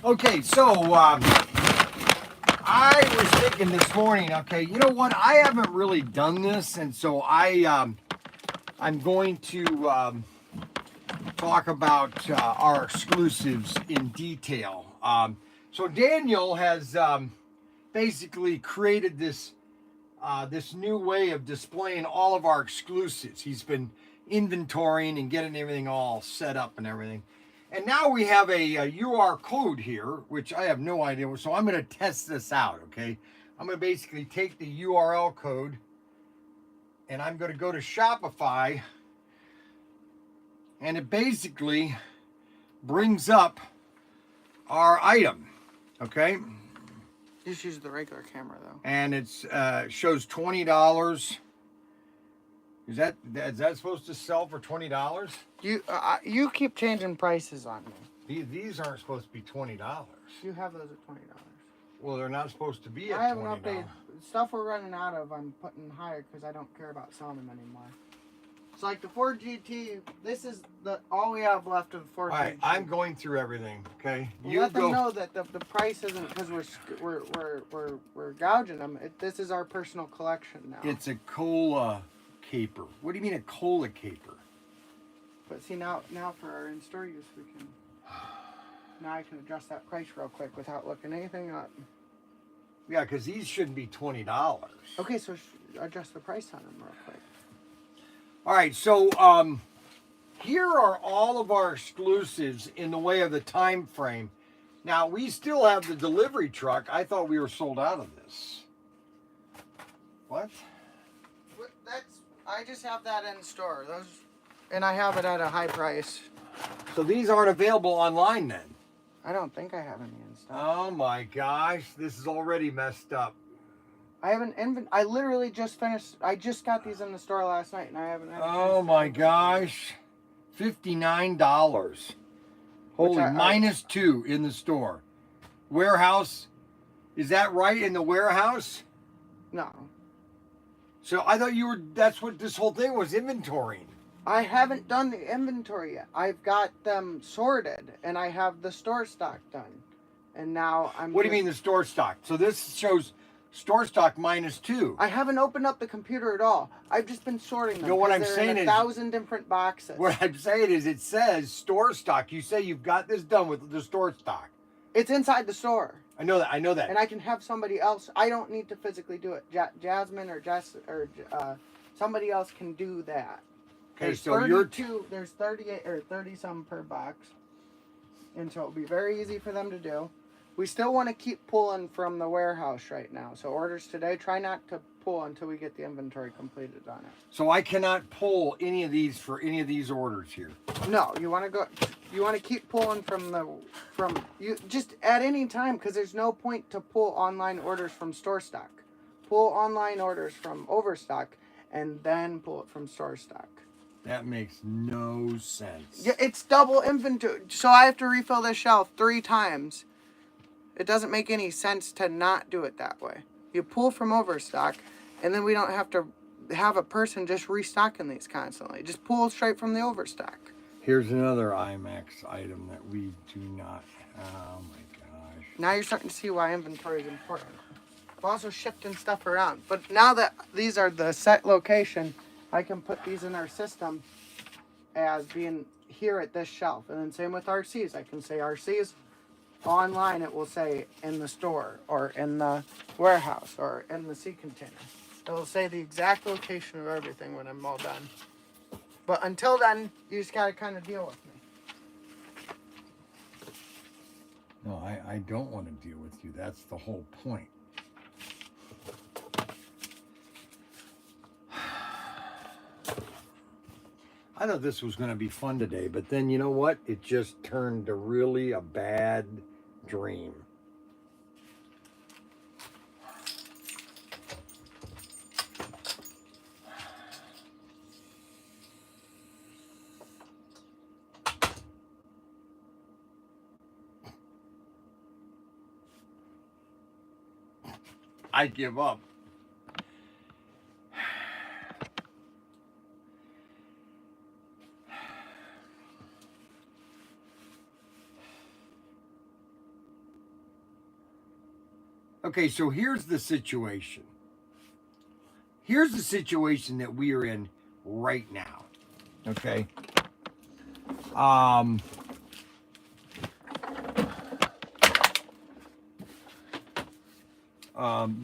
Okay, so I was thinking this morning, okay, you know what? I haven't really done this, and so I'm going to talk about our exclusives in detail. So Daniel has basically created this this new way of displaying all of our exclusives. He's been inventorying and getting everything all set up and everything. And now we have a UR code here, which I have no idea. So I'm going to test this out, okay? I'm going to basically take the URL code and I'm going to go to Shopify, and it basically brings up our item, okay? Just use the regular camera though. And it's shows $20. Is that supposed to sell for $20? You keep changing prices on me. These aren't supposed to be $20. You have those at $20. Well, they're not supposed to be at $20. I haven't updated stuff we're running out of. I'm putting higher because I don't care about selling them anymore. It's like the Ford GT. This is all we have left of the Ford GT. All right, I'm going through everything. Okay, you let them know that the price isn't because we're gouging them. This is our personal collection now. It's a cola caper. What do you mean a cola caper? But see now for our in-store use we can. Now I can adjust that price real quick without looking anything up. Yeah, because these shouldn't be $20. Okay, so adjust the price on them real quick. All right, so here are all of our exclusives in the way of the time frame. Now, we still have the delivery truck. I thought we were sold out of this. What? I just have that in store. And I have it at a high price. So these aren't available online then? I don't think I have any in stock. Oh my gosh, this is already messed up. I literally just finished. I just got these in the store last night, and I haven't. Oh my gosh, $59. Holy, -2 in the store. Warehouse, is that right in the warehouse? No. So I thought that's what this whole thing was, inventorying. I haven't done the inventory yet. I've got them sorted, and I have the store stock done. And now I'm... What do you mean the store stock? So this shows store stock -2. I haven't opened up the computer at all. I've just been sorting them. No, what I'm saying is... 1,000 different boxes. What I'm saying is it says store stock. You say you've got this done with the store stock. It's inside the store. I know that. And I can have somebody else. I don't need to physically do it. Jasmine or somebody else can do that. Okay, so there's 38 or 30 some per box. And so it'll be very easy for them to do. We still want to keep pulling from the warehouse right now. So orders today, try not to pull until we get the inventory completed on it. So I cannot pull any of these for any of these orders here. No, you want to keep pulling you just at any time, because there's no point to pull online orders from store stock. Pull online orders from overstock and then pull it from store stock. That makes no sense. Yeah, it's double inventory. So I have to refill this shelf 3 times. It doesn't make any sense to not do it that way. You pull from overstock, and then we don't have to have a person just restocking these constantly. Just pull straight from the overstock. Here's another IMAX item that we do not. Oh my gosh. Now you're starting to see why inventory is important. We're also shifting stuff around. But now that these are the set location, I can put these in our system as being here at this shelf. And then same with RCs. I can say RCs. Online it will say in the store or in the warehouse or in the sea container. It will say the exact location of everything when I'm all done. But until then, you just got to kind of deal with me. No, I don't want to deal with you. That's the whole point. I thought this was going to be fun today, but then you know what? It just turned to really a bad dream. I give up. Okay, so here's the situation. Here's the situation that we are in right now. Okay.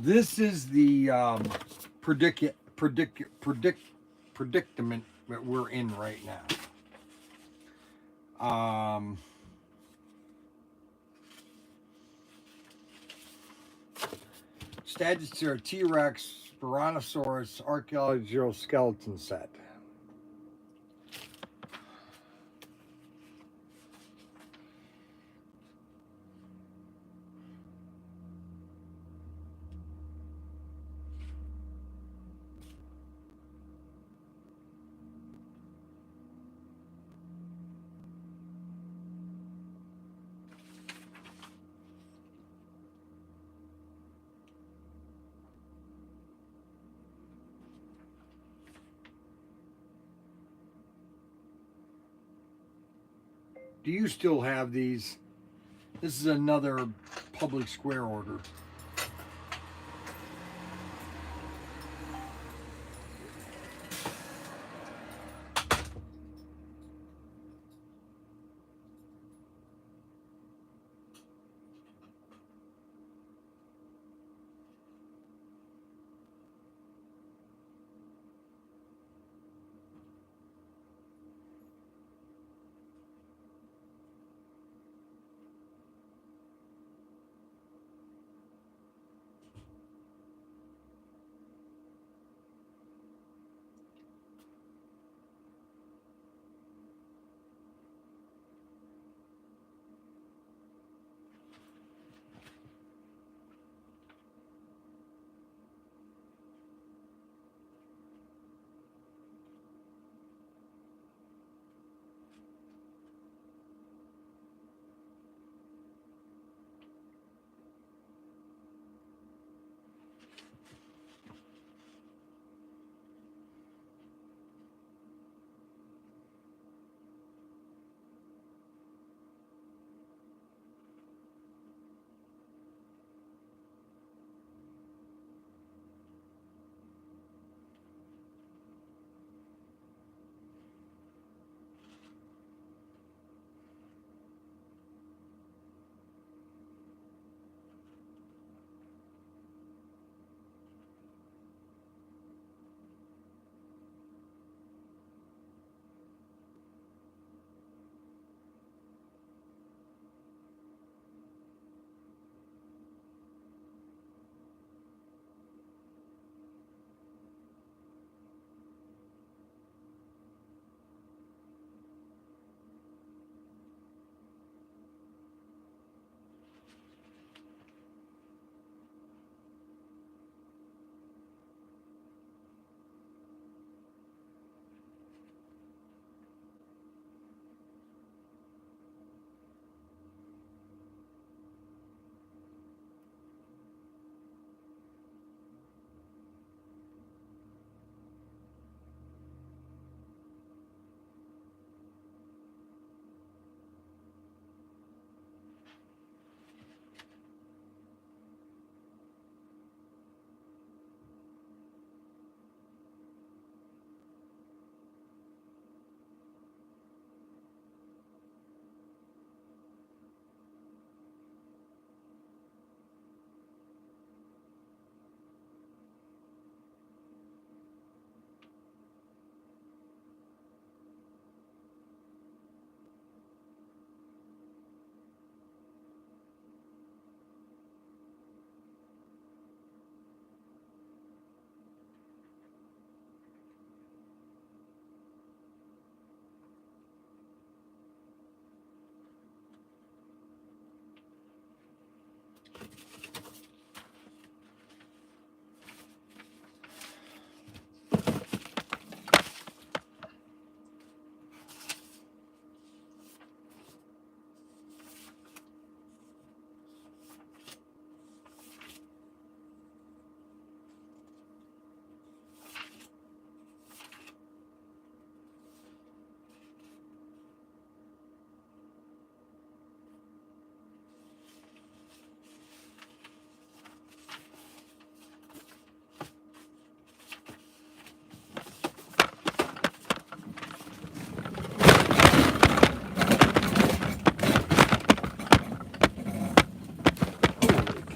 This is the predicament that we're in right now. Stagiosaurus, T-Rex, Spinosaurus, archaeological skeleton set. Do you still have these? This is another public square order.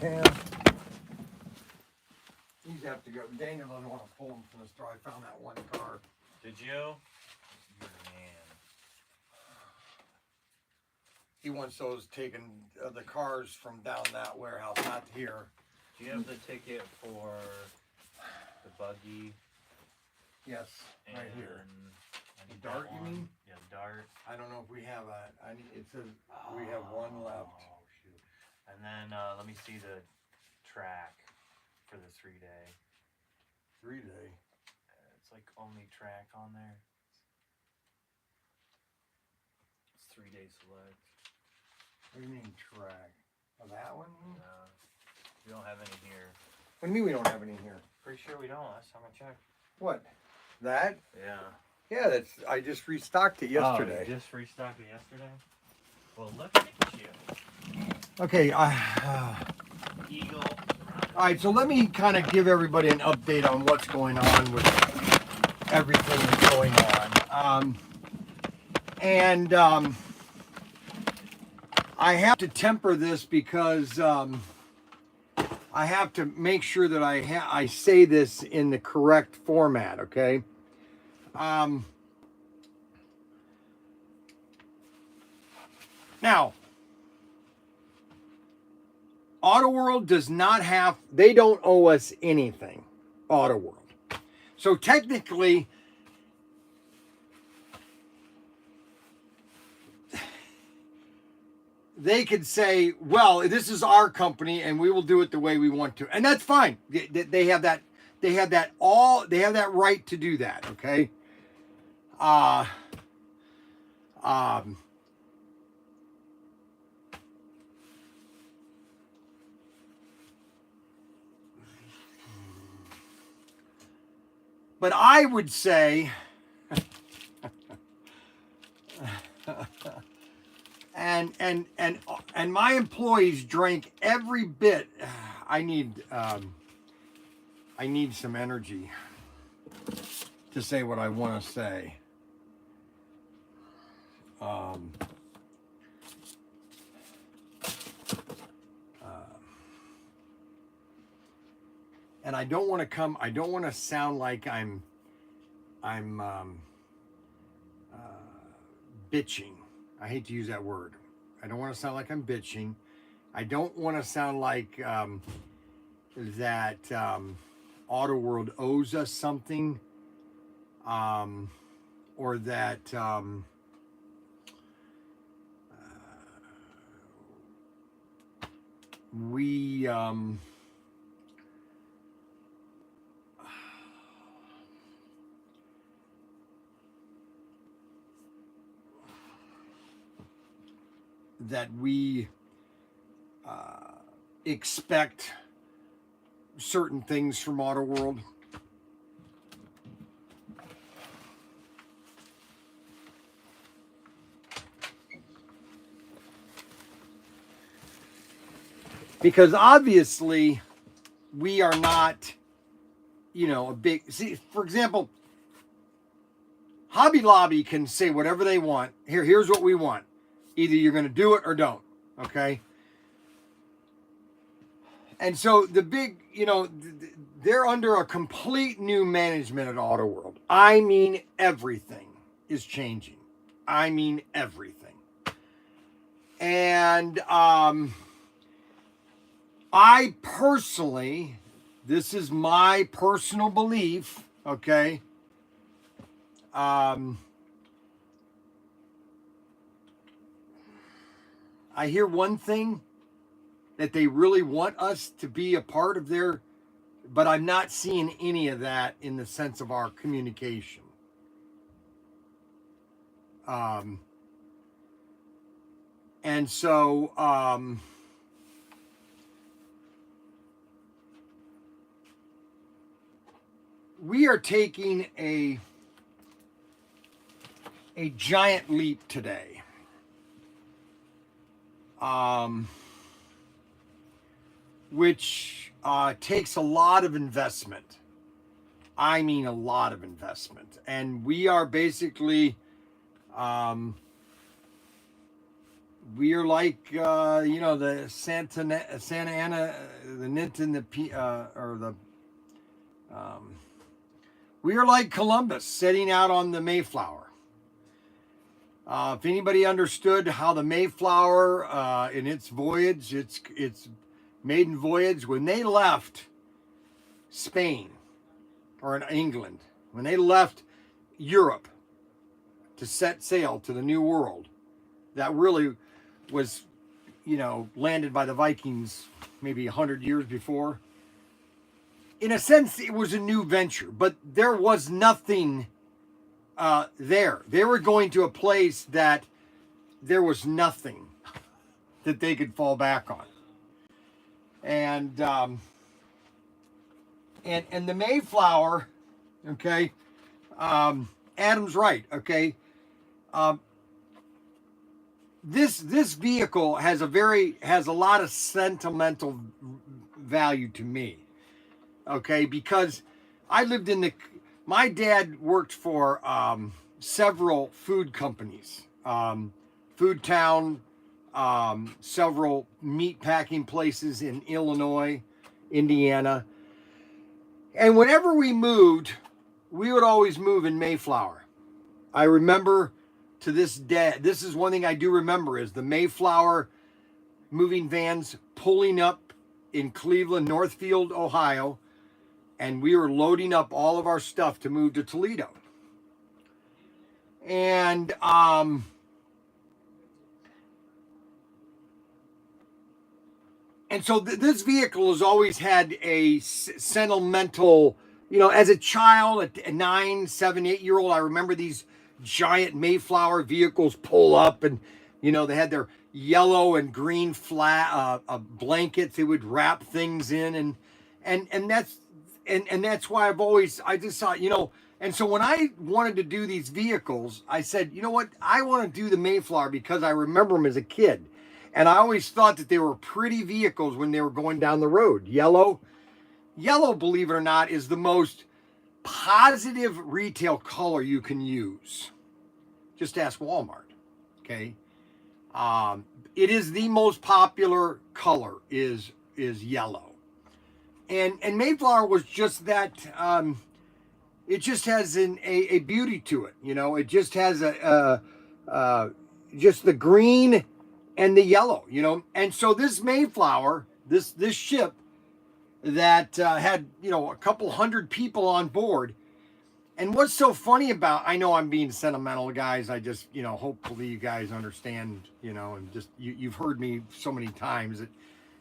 can. These have to go. Daniel doesn't want to pull them from the store. I found that one car. Did you? Man. He wants those taken, the cars from down that warehouse, not here. Do you have the ticket for the buggy? Yes, right here. The Dart, you mean? Yeah, Dart. I don't know if we have a. It says we have one left. Oh shoot! And then let me see the track for the 3-day. 3-day. It's like only track on there. It's 3-day select. What do you mean track? Oh, that one? We don't have any here. What do you mean we don't have any here? Pretty sure we don't. Last time I checked. What? That? Yeah. Yeah, that's. I just restocked it yesterday. Oh, you just restocked it yesterday? Well, look at you. Okay. Eagle. All right, so let me kind of give everybody an update on what's going on with everything that's going on. I have to temper this because I have to make sure that I say this in the correct format, okay? Now, Auto World does not have, they don't owe us anything, Auto World. So technically, they could say, well, this is our company and we will do it the way we want to. And that's fine. They have that right to do that, okay? But I would say, and my employees drank every bit. I need some energy to say what I want to say. And I don't want to sound like I'm bitching. I hate to use that word. I don't want to sound like I'm bitching. I don't want to sound like that Auto World owes us something, or that we expect certain things from Auto World. Because obviously we are not, a big, see, for example, Hobby Lobby can say whatever they want. Here's what we want. Either you're going to do it or don't. Okay. And so the big, they're under a complete new management at Auto World. I mean, everything is changing. I mean, everything. And I personally, this is my personal belief, okay? I hear one thing, that they really want us to be a part of their, but I'm not seeing any of that in the sense of our communication. And so, we are taking a giant leap today. Which takes a lot of investment. I mean, a lot of investment. And we are basically we are like, you know, the Santa Ana, the Nint and the we are like Columbus setting out on the Mayflower. If anybody understood how the Mayflower in its voyage, its maiden voyage, when they left Spain or in England, when they left Europe to set sail to the New World, that really was, you know, landed by the Vikings maybe 100 years before. In a sense, it was a new venture, but there was nothing there. They were going to a place that there was nothing that they could fall back on. And the Mayflower, okay, Adam's right, okay. This vehicle has a lot of sentimental value to me, okay, because I lived in my dad worked for several food companies, Food Town, several meat packing places in Illinois, Indiana, and whenever we moved, we would always move in Mayflower. I remember to this day, this is one thing I do remember, is the Mayflower moving vans pulling up in Cleveland, Northfield, Ohio, and we were loading up all of our stuff to move to Toledo. And so this vehicle has always had a sentimental, you know, as a child, a 9, 7, 8-year-old, I remember these giant Mayflower vehicles pull up, and, you know, they had their yellow and green flat blankets they would wrap things in, and that's why I just thought, you know, and so when I wanted to do these vehicles, I said, you know what, I want to do the Mayflower because I remember them as a kid, and I always thought that they were pretty vehicles when they were going down the road. Yellow, believe it or not, is the most positive retail color you can use. Just ask Walmart, okay? It is the most popular color is yellow, and Mayflower was just that. It just has a beauty to it, you know. It just has just the green and the yellow, you know. And so this Mayflower, this ship that had, you know, a couple hundred people on board. And what's so funny about, I know I'm being sentimental, guys. I just, you know, hopefully you guys understand, you know, and just, you've heard me so many times that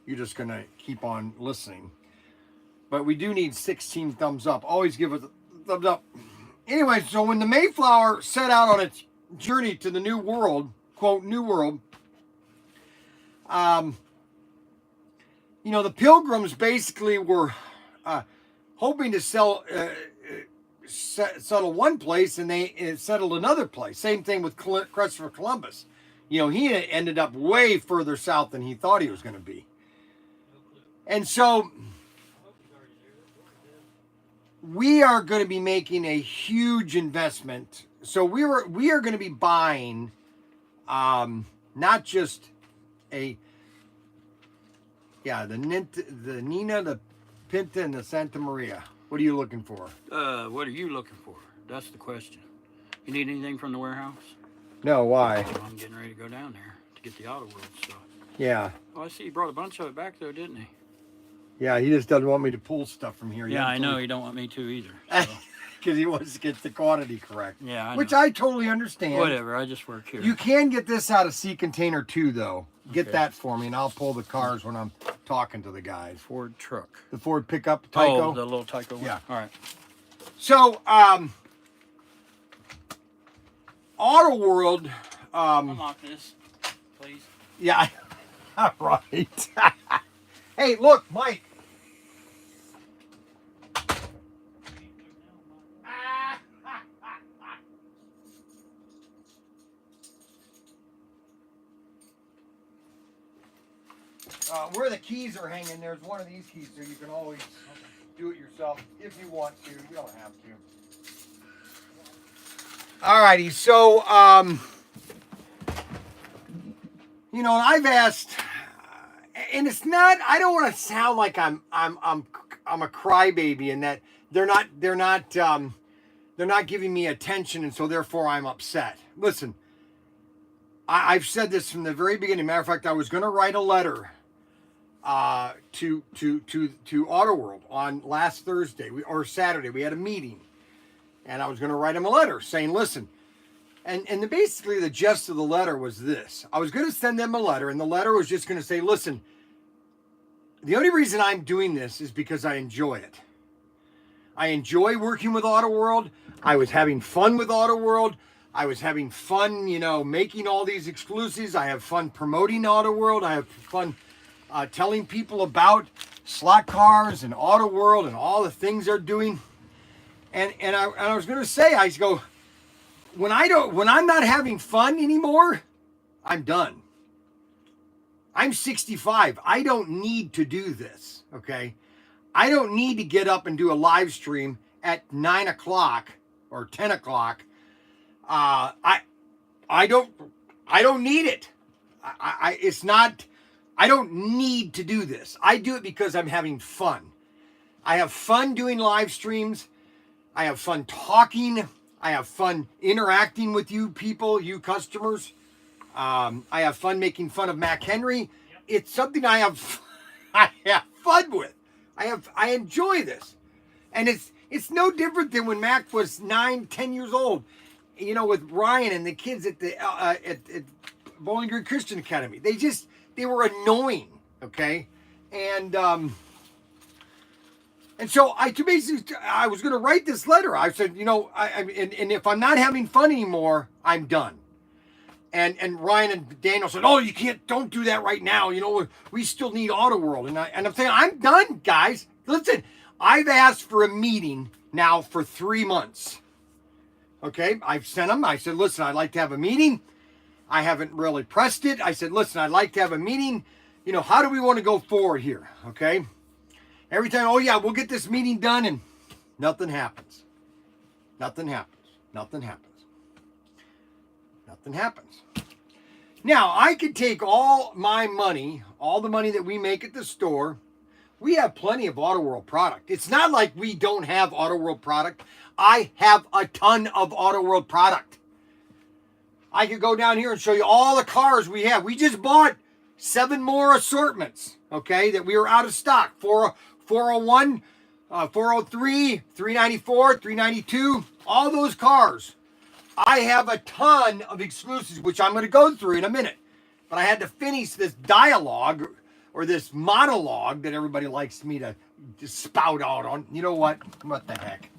you're just going to keep on listening. But we do need 16 thumbs up. Always give us a thumbs up. Anyway, so when the Mayflower set out on its journey to the New World, quote, New World, you know, the Pilgrims basically were hoping to settle one place, and they settled another place. Same thing with Christopher Columbus. You know, he ended up way further south than he thought he was going to be. And so we are going to be making a huge investment. So we are going to be buying not just the Nina, the Pinta, and the Santa Maria. What are you looking for? What are you looking for? That's the question. You need anything from the warehouse? No, why? Well, I'm getting ready to go down there to get the Auto World stuff. Yeah. Oh, I see you brought a bunch of it back there, didn't he? Yeah, he just doesn't want me to pull stuff from here. Yeah, I know. He don't want me to either. Because he wants to get the quantity correct. Yeah, I know. Which I totally understand. Whatever, I just work here. You can get this out of Sea Container 2, though. Get that for me, and I'll pull the cars when I'm talking to the guys. Ford truck. The Ford pickup, Tyco? Oh, the little Tyco one? Yeah. All right. So, Auto World... unlock this, please. Yeah, right. Hey, look, Mike. Where the keys are hanging, there's one of these keys, so you can always do it yourself if you want to. You don't have to. Alrighty, so You know, I've asked, and it's not. I don't want to sound like I'm a crybaby, and that they're not giving me attention, and so therefore I'm upset. Listen, I've said this from the very beginning. Matter of fact, I was going to write a letter to Auto World on last Thursday or Saturday. We had a meeting, and I was going to write them a letter saying, listen. And basically the gist of the letter was this. I was going to send them a letter, and the letter was just going to say, listen, the only reason I'm doing this is because I enjoy it. I enjoy working with Auto World. I was having fun with Auto World. I was having fun, you know, making all these exclusives. I have fun promoting Auto World. I have fun telling people about slot cars and Auto World and all the things they're doing. And I was going to say, I go, when I'm not having fun anymore, I'm done. I'm 65. I don't need to do this. Okay. I don't need to get up and do a live stream at 9 o'clock or 10 o'clock. I don't need it. I don't need to do this. I do it because I'm having fun. I have fun doing live streams. I have fun talking. I have fun interacting with you people, you customers. I have fun making fun of Mac Henry. It's something I have fun with. I enjoy this. And it's no different than when Mac was 9, 10 years old, you know, with Ryan and the kids at the at Bowling Green Christian Academy. They were annoying, okay? And so I was going to write this letter. I said, you know, and if I'm not having fun anymore, I'm done. And Ryan and Daniel said, oh, don't do that right now. You know, we still need Auto World. And I'm saying, I'm done, guys. Listen, I've asked for a meeting now for 3 months. Okay, I've sent them. I said, listen, I'd like to have a meeting. I haven't really pressed it. I said, listen, I'd like to have a meeting. You know, how do we want to go forward here? Okay. Every time, oh yeah, we'll get this meeting done, and nothing happens. Nothing happens. Nothing happens. Nothing happens. Now, I could take all my money, all the money that we make at the store. We have plenty of Auto World product. It's not like we don't have Auto World product. I have a ton of Auto World product. I could go down here and show you all the cars we have. We just bought 7 more assortments, okay, that we were out of stock. 401, 403, 394, 392, all those cars. I have a ton of exclusives, which I'm going to go through in a minute. But I had to finish this dialogue or this monologue that everybody likes me to just spout out on. You know what? What the heck?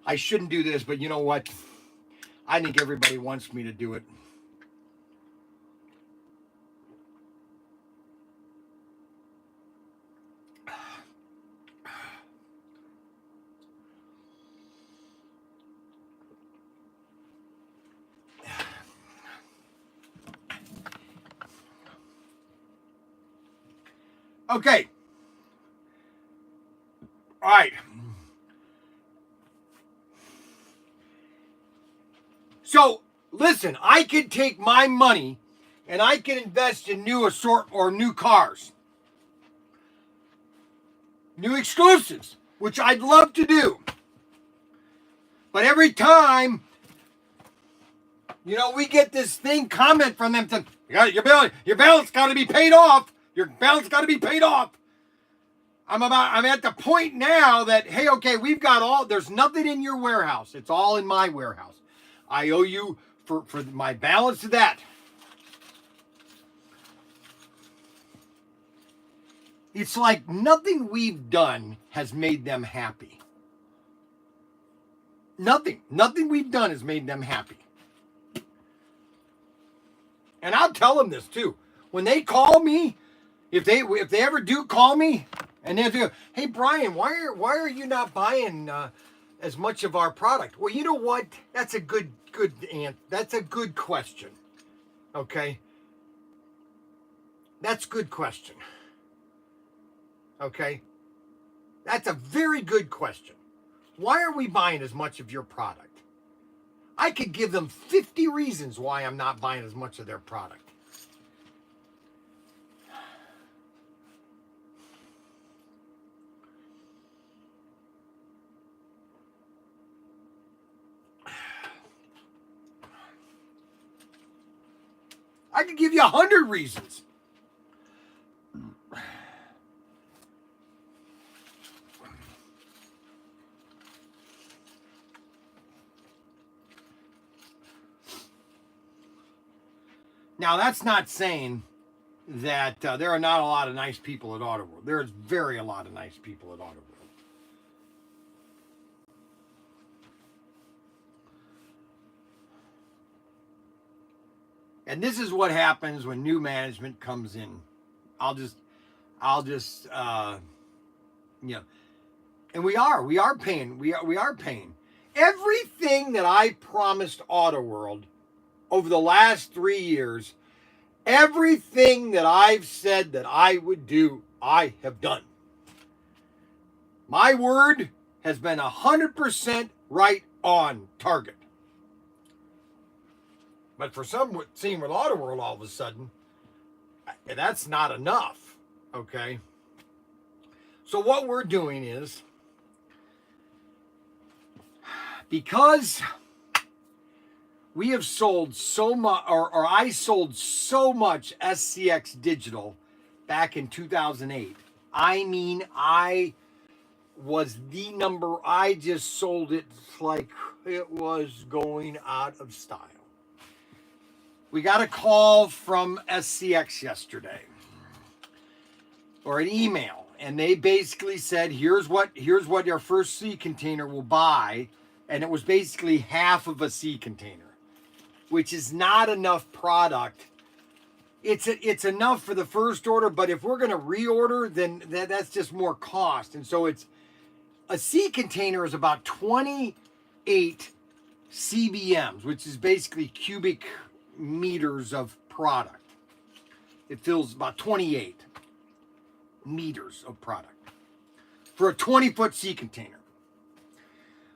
I shouldn't do this, but you know what? I think everybody wants me to do it. Okay. All right. So, listen, I can take my money and I can invest in new new cars. New exclusives, which I'd love to do. But every time, you know, we get this comment from them to, your balance got to be paid off. Your balance got to be paid off. I'm at the point now that, hey, okay, there's nothing in your warehouse. It's all in my warehouse. I owe you for my balance of that. It's like nothing we've done has made them happy. Nothing we've done has made them happy. And I'll tell them this too. When they call me, if they ever do call me, and they go, hey Brian, why are you not buying as much of our product? Well, you know what? That's a good that's a good question. Okay? That's a good question. Okay? That's a very good question. Why are we buying as much of your product? I could give them 50 reasons why I'm not buying as much of their product. I could give you 100 reasons. Now, that's not saying that there are not a lot of nice people at Auto World. There's a lot of nice people at Auto World. And this is what happens when new management comes in. I'll just, you know, and we are paying everything that I promised Auto World over the last 3 years. Everything that I've said that I would do, I have done. My word has been 100% right on target. But for some, seeing with Auto World all of a sudden, that's not enough, okay? So what we're doing is, because we have sold so much, or I sold so much SCX Digital back in 2008. I mean, I was the number, I just sold it like it was going out of style. We got a call from SCX yesterday, or an email, and they basically said, here's what your first sea container will buy, and it was basically half of a sea container, which is not enough product. It's enough for the first order, but if we're going to reorder, then that's just more cost. And so it's a sea container is about 28 CBMs, which is basically cubic meters of product. It fills about 28 meters of product for a 20-foot sea container.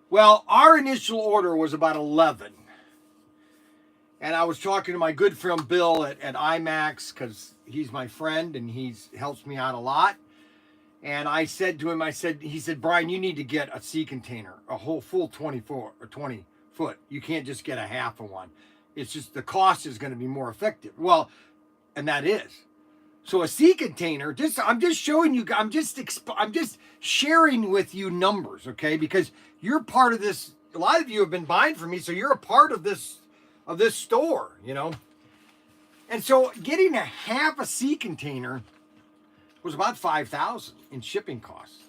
Well, our initial order was about 11. And I was talking to my good friend Bill at IMAX, because he's my friend and he helps me out a lot. And I said to him, he said, Brian, you need to get a sea container, a whole full 24 or 20 foot. You can't just get a half of one. It's just the cost is going to be more effective. Well, and that is. So a sea container, I'm just showing you, I'm just sharing with you numbers, okay? Because you're part of this. A lot of you have been buying from me, so you're a part of this store, you know. And so getting a half a sea container was about $5,000 in shipping costs.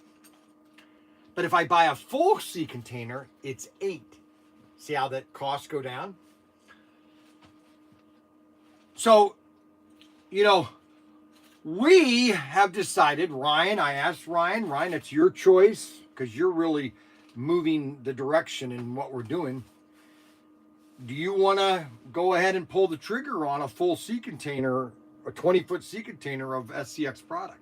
But if I buy a full sea container, it's $8,000. See how that costs go down? So, you know, we have decided, Ryan, I asked Ryan, it's your choice, because you're really moving the direction in what we're doing. Do you want to go ahead and pull the trigger on a full sea container, a 20-foot sea container of SCX product?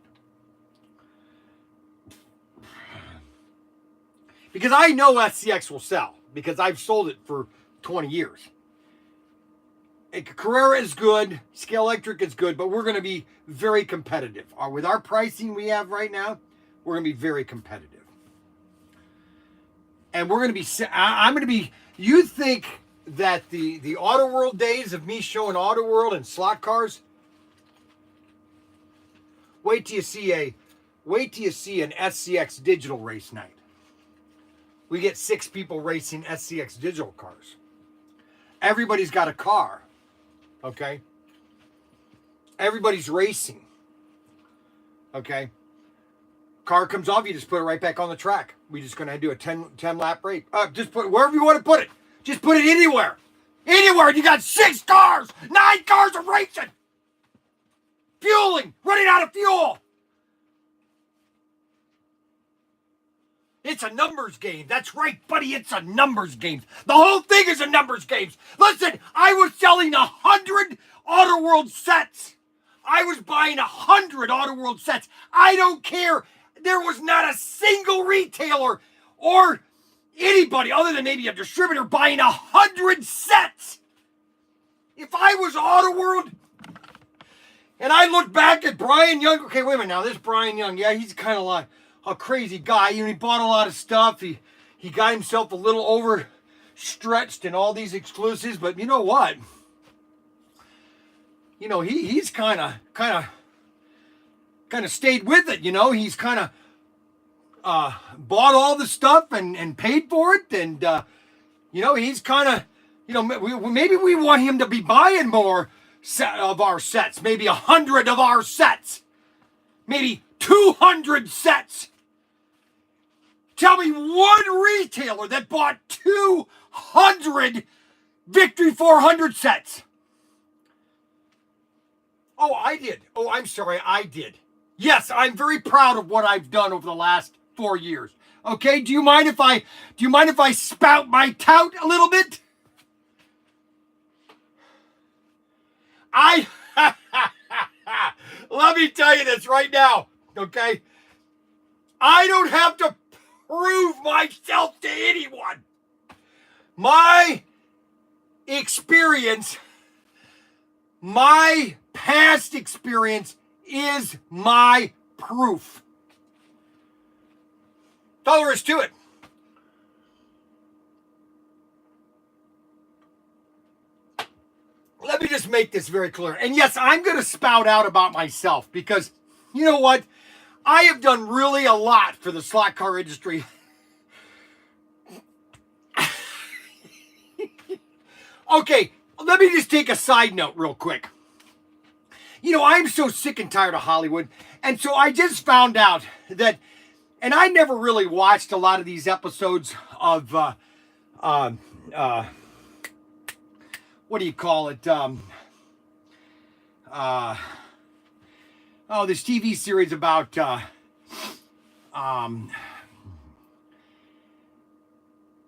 Because I know SCX will sell, because I've sold it for 20 years. Carrera is good, Scale Electric is good, but we're going to be very competitive. With our pricing we have right now, we're going to be very competitive. And we're going to be, I'm going to be, you think that the Auto World days of me showing Auto World and slot cars, wait till you see an SCX Digital race night. We get 6 people racing SCX Digital cars. Everybody's got a car. Okay? Everybody's racing. Okay? Car comes off, you just put it right back on the track. We're just going to do a 10 lap race. Just put it wherever you want to put it. Just put it anywhere. Anywhere. You got 6 cars. 9 cars are racing. Fueling. Running out of fuel. It's a numbers game. That's right, buddy. It's a numbers game. The whole thing is a numbers game. Listen, I was selling 100 Auto World sets. I was buying 100 Auto World sets. I don't care. There was not a single retailer or anybody other than maybe a distributor buying 100 sets. If I was Auto World and I look back at Brian Young, okay, wait a minute now, this Brian Young, yeah, he's kind of like a crazy guy. You know, he bought a lot of stuff. He got himself a little overstretched in all these exclusives, but you know what? You know, he's kind of stayed with it. You know, he's kind of bought all the stuff and paid for it, and you know, he's kind of, you know, maybe we want him to be buying more of our sets, maybe 100 of our sets, maybe 200 sets. Tell me one retailer that bought 200 Victory 400 sets. Oh, I did. Oh, I'm sorry, I did. Yes, I'm very proud of what I've done over the last 4 years. Okay, do you mind if I spout my tout a little bit? Let me tell you this right now, okay? I don't have to prove myself to anyone. My experience, my past experience is my proof. That's all there is to it. Let me just make this very clear. And yes, I'm going to spout out about myself because, you know what? I have done really a lot for the slot car industry. Okay, let me just take a side note real quick. You know, I'm so sick and tired of Hollywood. And so I just found out that, and I never really watched a lot of these episodes of, what do you call it? This TV series about,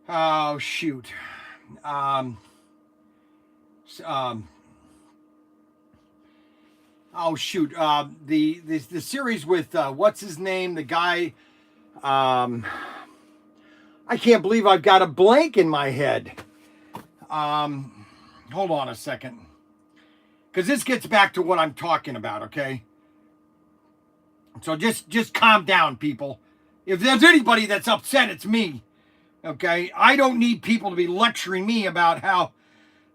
oh, shoot. The series with what's his name, the guy, I can't believe I've got a blank in my head. Hold on a second, because this gets back to what I'm talking about, okay? So just calm down, people. If there's anybody that's upset, it's me, okay? I don't need people to be lecturing me about how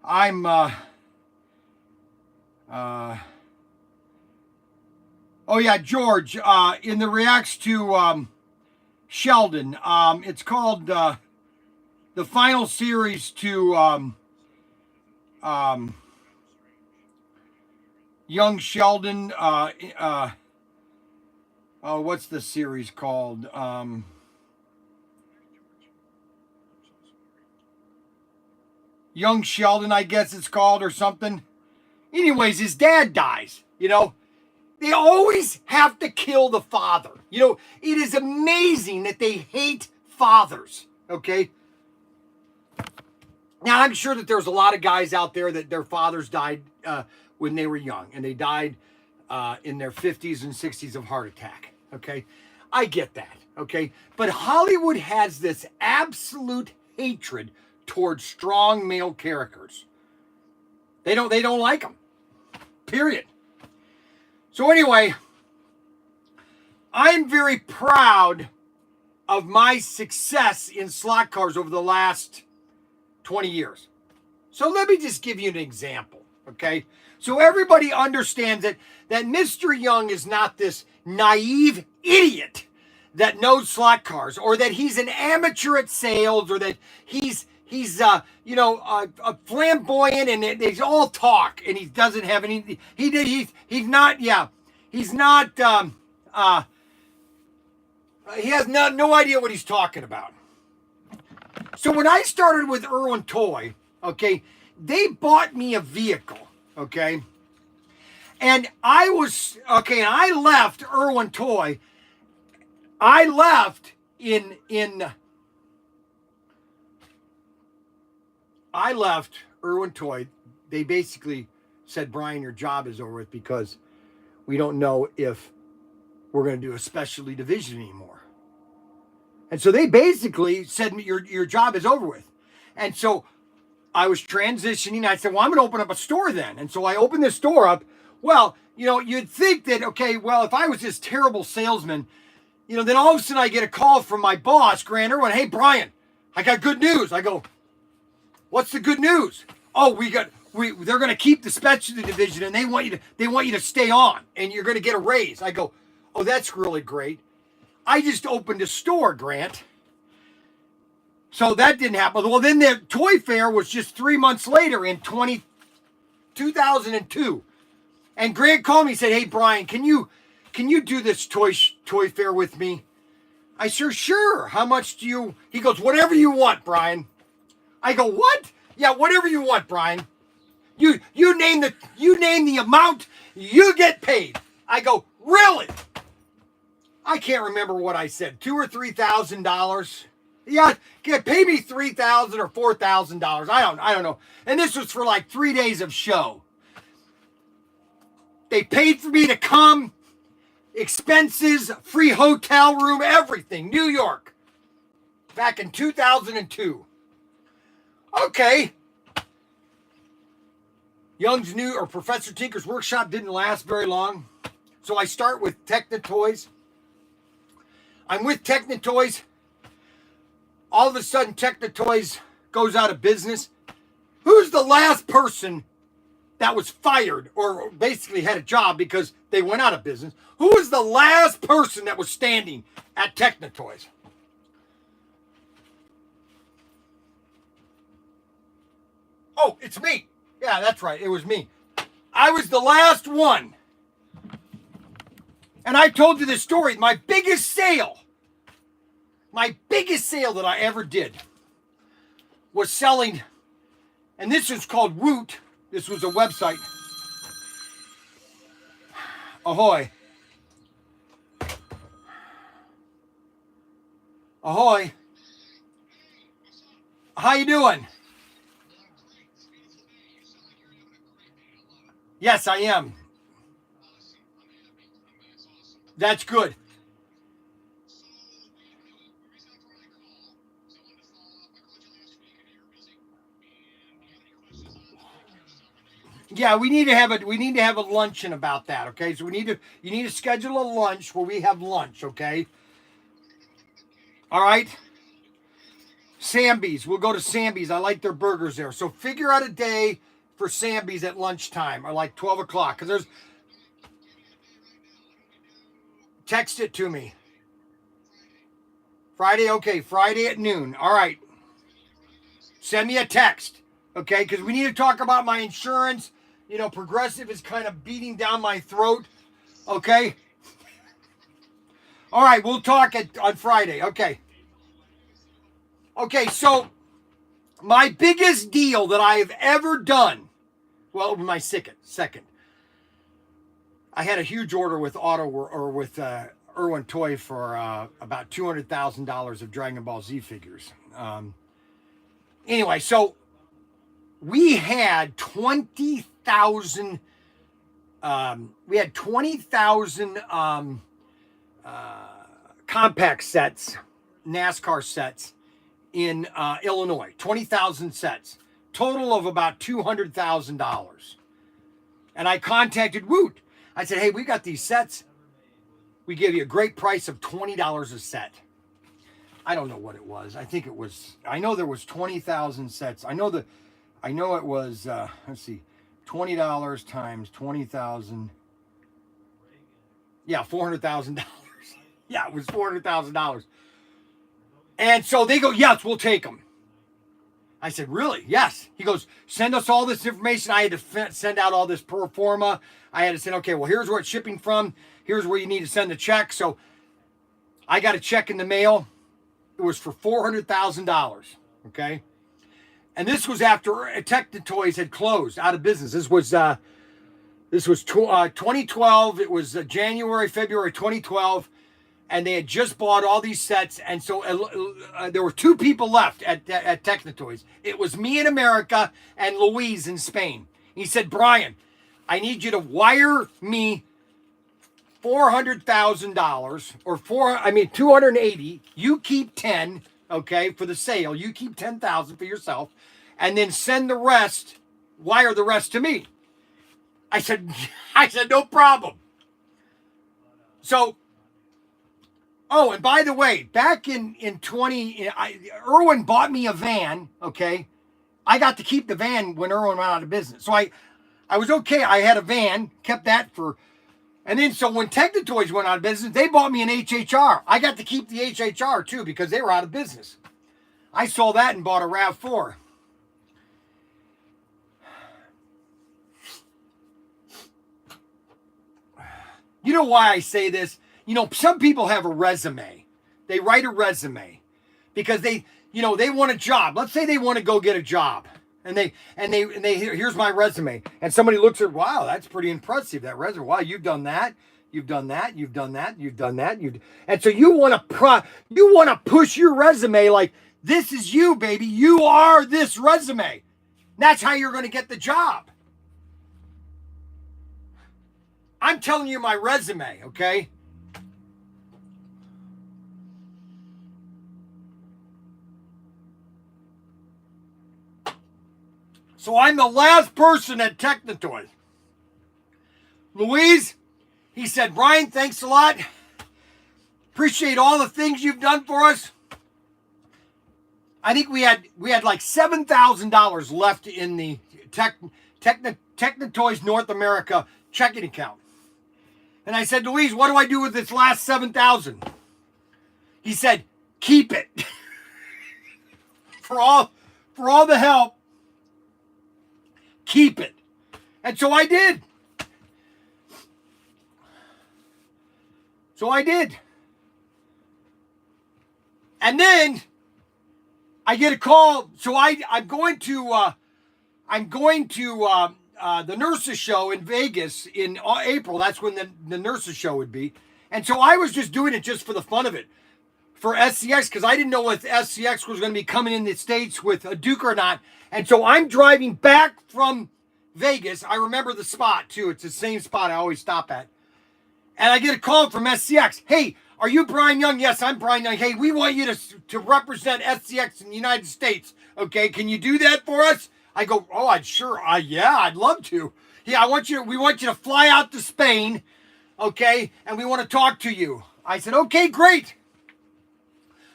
I'm, oh yeah, George, in the reacts to, Sheldon, it's called, the final series to, young Sheldon, what's the series called? Young Sheldon, I guess it's called, or something. Anyways, his dad dies, you know. They always have to kill the father. You know, it is amazing that they hate fathers, okay? Now, I'm sure that there's a lot of guys out there that their fathers died when they were young, and they died in their 50s and 60s of heart attack, okay? I get that, okay? But Hollywood has this absolute hatred towards strong male characters. They don't like them, period. So anyway, I'm very proud of my success in slot cars over the last 20 years. So let me just give you an example, okay? So everybody understands that Mr. Young is not this naive idiot that knows slot cars, or that he's an amateur at sales, or that he's flamboyant and he's all talk and he doesn't have any. He has no idea what he's talking about. So when I started with Irwin Toy, okay, they bought me a vehicle, okay, and I left Irwin Toy. I left I left Irwin Toy. They basically said, Brian, your job is over with because we don't know if we're going to do a specialty division anymore. And so they basically said, your job is over with. And so I was transitioning. I said, well, I'm going to open up a store then. And so I opened this store up. Well, you'd think that, okay, well, if I was this terrible salesman, then all of a sudden I get a call from my boss, Grant Irwin. Hey, Brian, I got good news. I go, what's the good news? Oh, they're going to keep the specialty division and they want you to stay on and you're going to get a raise. I go, oh, that's really great. I just opened a store, Grant. So that didn't happen. Well, then the toy fair was just 3 months later in 2002. And Grant called me and said, hey, Brian, can you do this toy fair with me? I said, sure. How much do you? He goes, whatever you want, Brian. I go, what? Yeah, whatever you want, Brian. You name the amount, you get paid. I go, really? I can't remember what I said, $2,000 or $3,000. Yeah, pay me $3,000 or $4,000. I don't know. And this was for like 3 days of show. They paid for me to come, expenses, free hotel room, everything. New York, back in 2002. Okay. Young's new or Professor Tinker's workshop didn't last very long, so I start with ProTinkerToys. I'm with ProTinkerToys. All of a sudden, ProTinkerToys goes out of business. Who's the last person that was fired or basically had a job because they went out of business? Who was the last person that was standing at ProTinkerToys? Oh, it's me. Yeah, that's right. It was me. I was the last one. And I told you this story. My biggest sale that I ever did was selling, and this was called Woot. This was a website. Ahoy. Ahoy. How you doing? Yes, I am. That's good. Yeah, we need to have a luncheon about that, okay? So you need to schedule a lunch where we have lunch, okay? All right? Samby's. We'll go to Samby's. I like their burgers there. So figure out a day for Samby's at lunchtime or like 12 o'clock. Because there's... Text it to me. Friday, okay. Friday at noon. All right. Send me a text, okay? Because we need to talk about my insurance. Progressive is kind of beating down my throat, okay? All right, we'll talk on Friday, okay. Okay, so my biggest deal that I have ever done, well, my second. I had a huge order with Irwin Toy for about $200,000 of Dragon Ball Z figures. Anyway, so we had 20,000. We had 20,000 compact sets, NASCAR sets in Illinois. 20,000 sets, total of about $200,000. And I contacted Woot. I said, hey, we got these sets. We give you a great price of $20 a set. I don't know what it was. I know there was 20,000 sets. I know it was, let's see, $20 times 20,000. Yeah, $400,000. Yeah, it was $400,000. And so they go, yes, we'll take them. I said, really? Yes. He goes, send us all this information. I had to send out all this pro forma. I had to say, okay, well, here's where it's shipping from. Here's where you need to send the check. So I got a check in the mail. It was for $400,000. Okay. And this was after ProTinkerToys had closed, out of business. This was 2012. It was January, February 2012. And they had just bought all these sets. And so there were two people left at ProTinkerToys. It was me in America and Luis in Spain. He said, Brian, I need you to wire me $400,000 or 280. You keep 10, okay, for the sale. You keep 10,000 for yourself, and then send the rest, wire the rest to me. I said, no problem. So, oh, and by the way, back in 20, Irwin bought me a van, okay? I got to keep the van when Irwin went out of business. So I was okay. I had a van, kept that for, and then so when ProTinkerToys went out of business, they bought me an HHR. I got to keep the HHR too because they were out of business. I sold that and bought a RAV4. You know why I say this? You know, some people have a resume. They write a resume because they want a job. Let's say they want to go get a job. And they here's my resume. And somebody looks at, wow, that's pretty impressive, that resume. Wow, you've done that. You've done that. You've done that. You've done that. And so you want to push your resume like, this is you, baby. You are this resume. That's how you're going to get the job. I'm telling you my resume, okay? So I'm the last person at ProTinkerToys. Louise, he said, Brian, thanks a lot. Appreciate all the things you've done for us. I think we had like $7,000 left in the ProTinkerToys North America checking account. And I said, Louise, what do I do with this last $7,000? He said, keep it. for all the help. Keep it. And so I did. And then I get a call. So I'm going to the nurses show in Vegas in April. That's when the nurses show would be. And so I was just doing it just for the fun of it. For SCX, because I didn't know if SCX was going to be coming in the States with a Duke or not. And so I'm driving back from Vegas. I remember the spot, too. It's the same spot I always stop at. And I get a call from SCX. Hey, are you Brian Young? Yes, I'm Brian Young. Hey, we want you to represent SCX in the United States. Okay, can you do that for us? I go, oh, yeah, I'd love to. Yeah, we want you to fly out to Spain, okay, and we want to talk to you. I said, okay, great.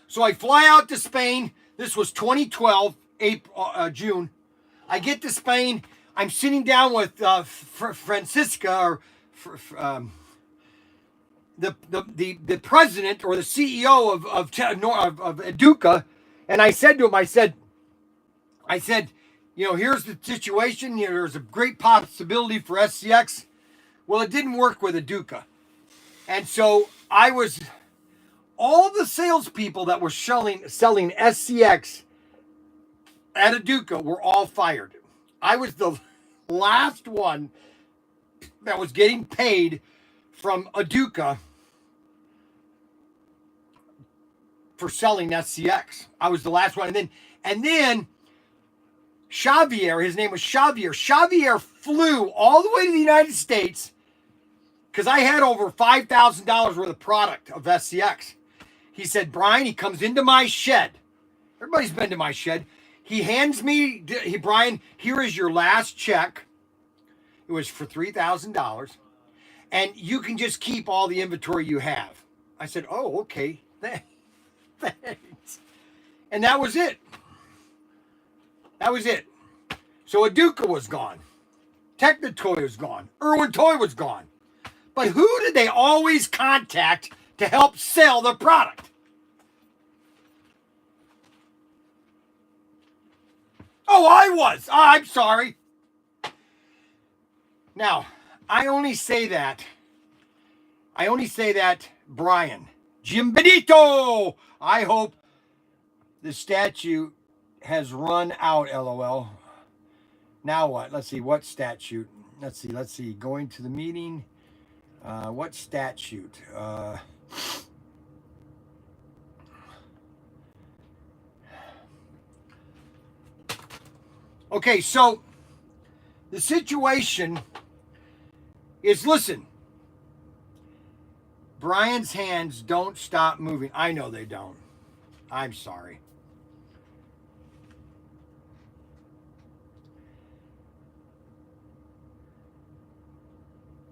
So I fly out to Spain. This was 2012, June. I get to Spain. I'm sitting down with Francisca, or the president or the CEO of Educa, and I said to him, I said, you know, here's the situation. There's a great possibility for SCX. Well, it didn't work with Educa, and so all the salespeople that were selling SCX at Educa were all fired. I was the last one that was getting paid from Educa for selling SCX. I was the last one. And then Xavier, his name was Xavier. Xavier flew all the way to the United States because I had over $5,000 worth of product of SCX. He said, Brian, he comes into my shed. Everybody's been to my shed. He hands me, Brian, here is your last check. It was for $3,000. And you can just keep all the inventory you have. I said, oh, okay. Thanks. And that was it. So Educa was gone. ProTinkerToys was gone. Irwin Toy was gone. But who did they always contact to help sell their product? Oh, I was. I'm sorry. Now, I only say that, Brian. Jim Benito! I hope the statute has run out, LOL. Now what? Let's see, what statute? Let's see. Going to the meeting. What statute? Okay, so the situation is, listen, Brian's hands don't stop moving. I know they don't. I'm sorry.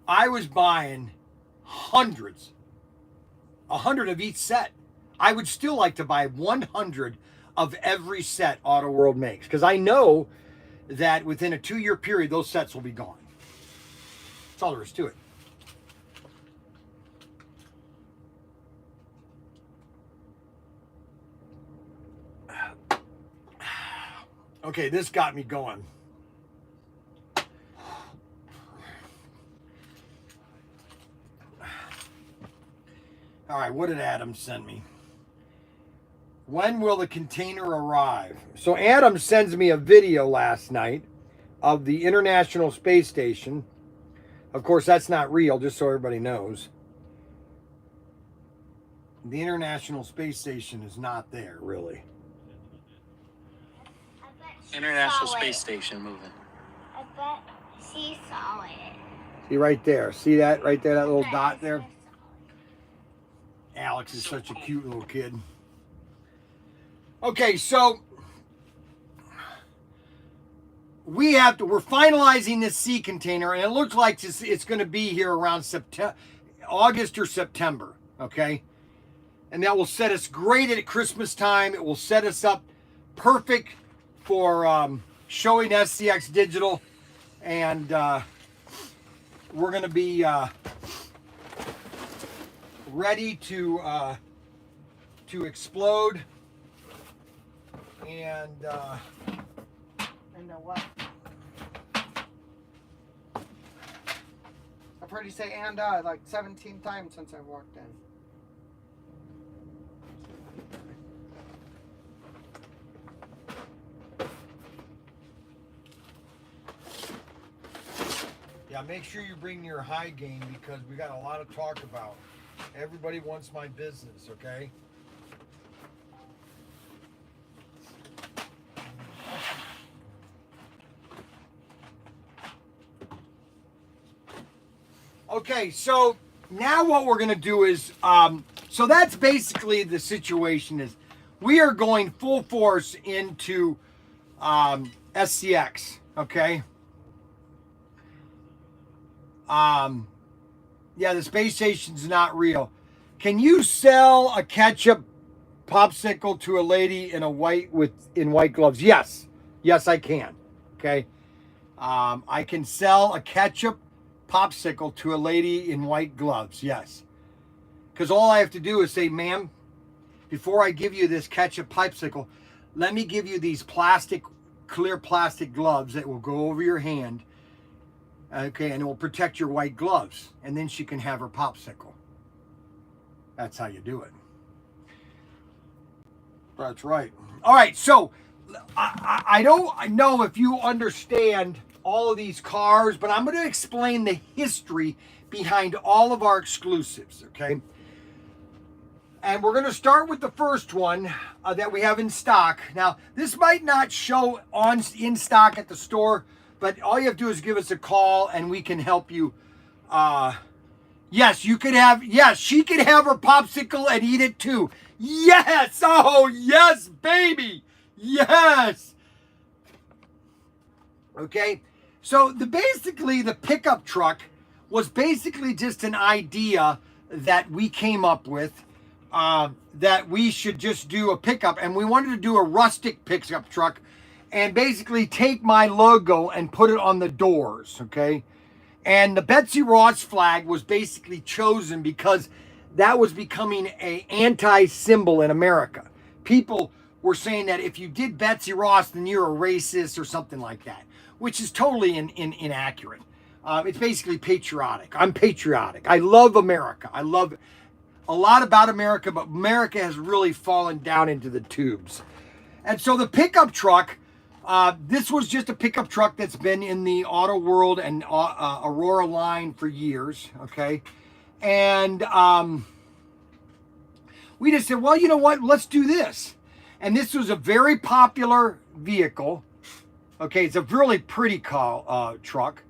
I was buying hundreds, 100 of each set. I would still like to buy 100 of every set Auto World makes, because I know that within a 2-year period, those sets will be gone. That's all there is to it. Okay, this got me going. All right, what did Adam send me? When will the container arrive? So Adam sends me a video last night of the International Space Station. Of course, that's not real, just so everybody knows. The International Space Station is not there, really. International Space Station moving. I bet she saw it. See right there. See that right there, that little dot there? Alex is such a cute little kid. Okay, so we're finalizing this sea container, and it looks like it's going to be here around August or September, okay? And that will set us great at Christmas time. It will set us up perfect for showing SCX Digital, and we're going to be ready to explode. And what? I've heard you say like 17 times since I've walked in. yeah, make sure you bring your high gain, because we got a lot of talk about. Everybody wants my business, okay? Okay, so now what we're going to do is, so that's basically the situation is we are going full force into SCX, okay? Yeah, the space station's not real. Can you sell a ketchup popsicle to a lady in white gloves? Yes. Yes, I can. Okay. I can sell a ketchup popsicle to a lady in white gloves. Yes. Because all I have to do is say, ma'am, before I give you this ketchup popsicle, let me give you these clear plastic gloves that will go over your hand. Okay, and it will protect your white gloves. And then she can have her popsicle. That's how you do it. That's right. All right, so I don't know if you understand all of these cars, but I'm going to explain the history behind all of our exclusives, okay? And we're going to start with the first one that we have in stock. Now, this might not show in stock at the store, but all you have to do is give us a call and we can help you. Yes, she could have her popsicle and eat it too. Yes, oh yes, baby, yes. Okay, so basically the pickup truck was basically just an idea that we came up with, that we should just do a pickup, and we wanted to do a rustic pickup truck and basically take my logo and put it on the doors, okay? And the Betsy Ross flag was basically chosen because that was becoming an anti-symbol in America. People were saying that if you did Betsy Ross, then you're a racist or something like that, which is totally inaccurate. It's basically patriotic. I'm patriotic. I love America. I love a lot about America, but America has really fallen down into the tubes. And so the pickup truck, this was just a pickup truck that's been in the Auto World and Aurora line for years, okay? And we just said, well, you know what? Let's do this. And this was a very popular vehicle. Okay, it's a really pretty truck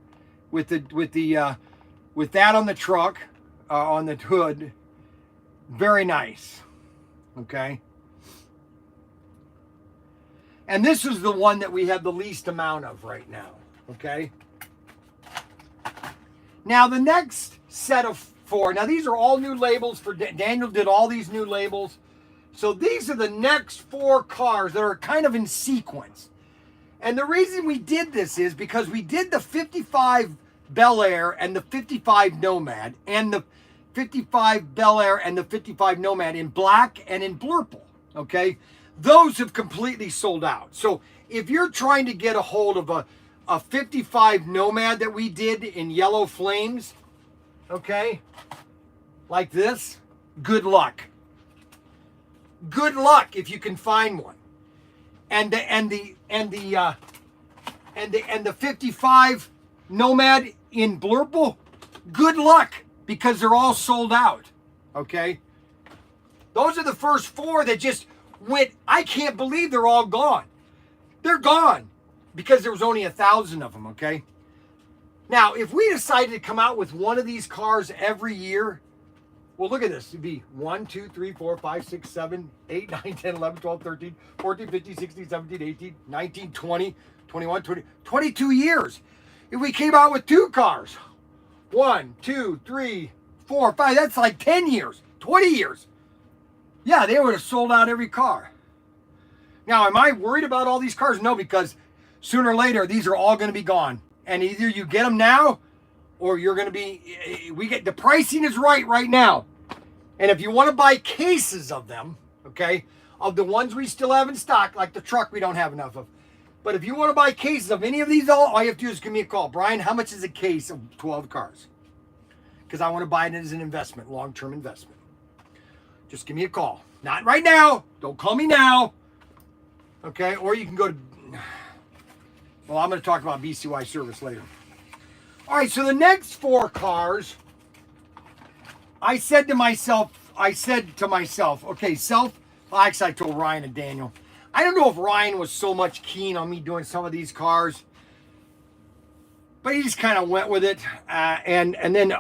with that on the truck, on the hood, Very nice. Okay. And this is the one that we have the least amount of right now. Okay. Now the next set of 4. Now these are all new labels for Daniel did all these new labels. So these are the next 4 cars that are kind of in sequence. And the reason we did this is because we did the 55 Bel Air and the 55 Nomad and the 55 Bel Air and the 55 Nomad in black and in blurple, okay? Those have completely sold out. So if you're trying to get a hold of a 55 Nomad that we did in yellow flames, okay, like this, good luck. Good luck if you can find one. And the 55 Nomad in blurple, good luck, because they're all sold out. Okay? Those are the first 4 that just went, I can't believe they're all gone. They're gone because there was only 1,000 of them, okay? Now, if we decided to come out with one of these cars every year, well, look at this. It'd be 1, 2, 3, 4, 5, 6, 7, 8, 9, 10, 11, 12, 13, 14, 15, 16, 17, 18, 19, 20, 21, 20, 22 years. If we came out with 2 cars, 1, 2, 3, 4, 5, that's like 10 years, 20 years. Yeah, they would have sold out every car. Now, am I worried about all these cars? No, because sooner or later, these are all going to be gone. And either you get them now, or you're going to be, the pricing is right now. And if you want to buy cases of them, okay, of the ones we still have in stock, like the truck we don't have enough of. But if you want to buy cases of any of these, all you have to do is give me a call. Brian, how much is a case of 12 cars? Because I want to buy it as an investment, long-term investment. Just give me a call. Not right now. Don't call me now. Okay, or you can go to, well, I'm going to talk about BCY service later. All right, so the next 4 cars, I said to myself, okay, actually I told Ryan and Daniel. I don't know if Ryan was so much keen on me doing some of these cars, but he just kind of went with it. And then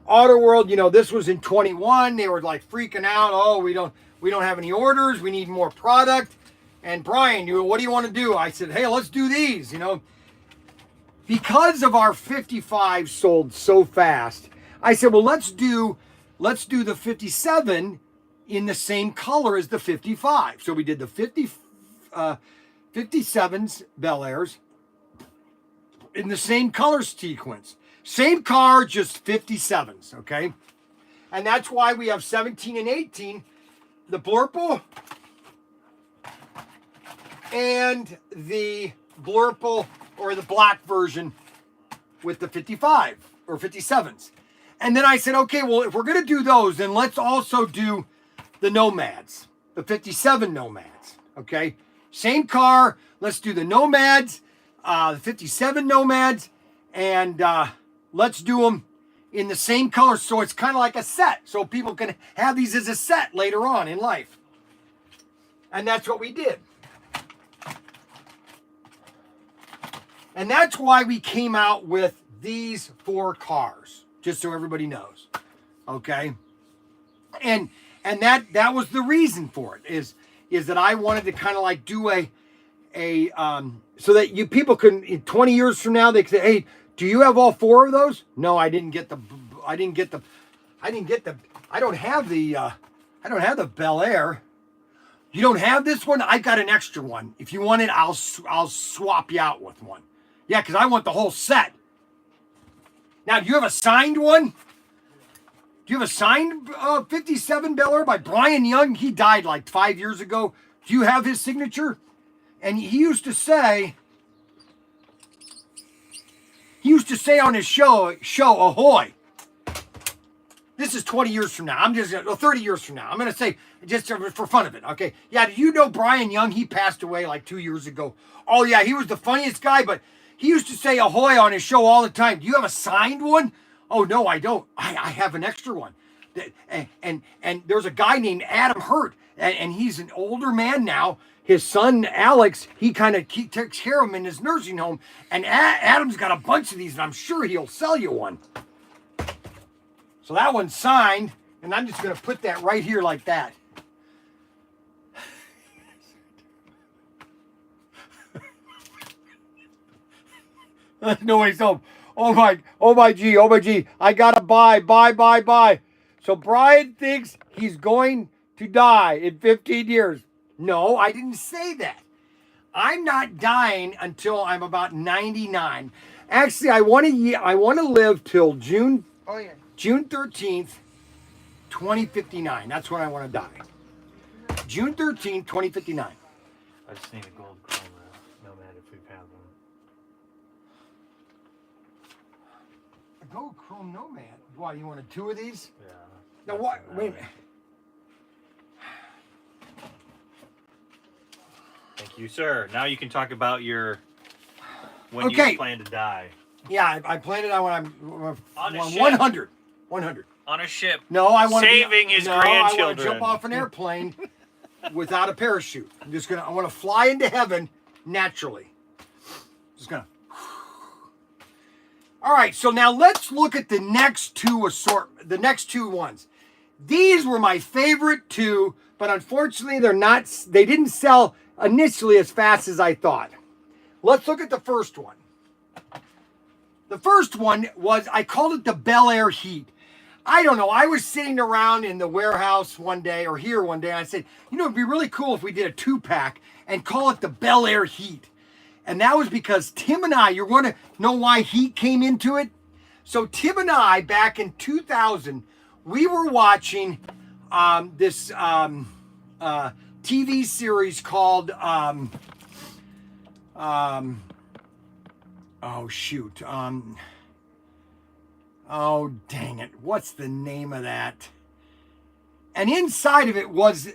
Auto World, you know, this was in 21. They were like freaking out. Oh, we don't have any orders. We need more product. And Brian, what do you want to do? I said, hey, let's do these, you know. Because of our 55 sold so fast, I said, well, let's do the 57 in the same color as the 55. So we did the 57s Bel Airs in the same color sequence. Same car, just 57s, okay? And that's why we have 17 and 18, the blurple and the blurple or the black version with the 55 or 57s. And then I said, okay, well, if we're going to do those, then let's also do the Nomads, the 57 Nomads, okay? Same car, let's do the Nomads, the 57 Nomads, and let's do them in the same color so it's kind of like a set, so people can have these as a set later on in life. And that's what we did. And that's why we came out with these 4 cars, just so everybody knows, okay? And that was the reason for it, is that I wanted to kind of like do so that people can, in 20 years from now, they can say, hey, do you have all 4 of those? No, I don't have the Bel Air. You don't have this one? I got an extra one. If you want it, I'll swap you out with one. Yeah, because I want the whole set. Now, do you have a signed one? Do you have a signed 57 Bel Air by Brian Young? He died like 5 years ago. Do you have his signature? And he used to say on his show, ahoy. This is 20 years from now. 30 years from now. I'm going to say, just for fun of it, okay? Yeah, do you know Brian Young? He passed away like 2 years ago. Oh, yeah, he was the funniest guy, but he used to say ahoy on his show all the time. Do you have a signed one? Oh, no, I don't. I have an extra one. And there's a guy named Adam Hurt, and he's an older man now. His son, Alex, he takes care of him in his nursing home. And Adam's got a bunch of these, and I'm sure he'll sell you one. So that one's signed. And I'm just going to put that right here like that. Nobody's home. Oh my gee. I gotta buy. So Brian thinks he's going to die in 15 years. No, I didn't say that. I'm not dying until I'm about 99. Actually, I want to live till June Oh yeah. June 13th, 2059. That's when I want to die. June 13th, 2059. I just need a gold chroma nomad if we have one. A gold chrome nomad. Why, you wanted 2 of these? Yeah. Now what? Wait a minute. Thank you, sir. Now you can talk about your when Okay. you plan to die. Yeah, I planned it on when I'm On a when ship. 100. 100. On a ship. No, I want Saving his I want to grandchildren. jump off an airplane without a parachute. I want to fly into heaven naturally. Just gonna. All right, so now let's look at the next two ones. These were my favorite 2, but unfortunately they didn't sell initially as fast as I thought. Let's look at the first one. The first one was, I called it the Bel Air Heat. I don't know, I was sitting around in the warehouse one day, or here one day, and I said, you know, it'd be really cool if we did a 2-pack and call it the Bel Air Heat. And that was because Tim and I, you're going to know why heat came into it? So Tim and I, back in 2000, we were watching this TV series called, oh shoot, oh dang it, what's the name of that? And inside of it was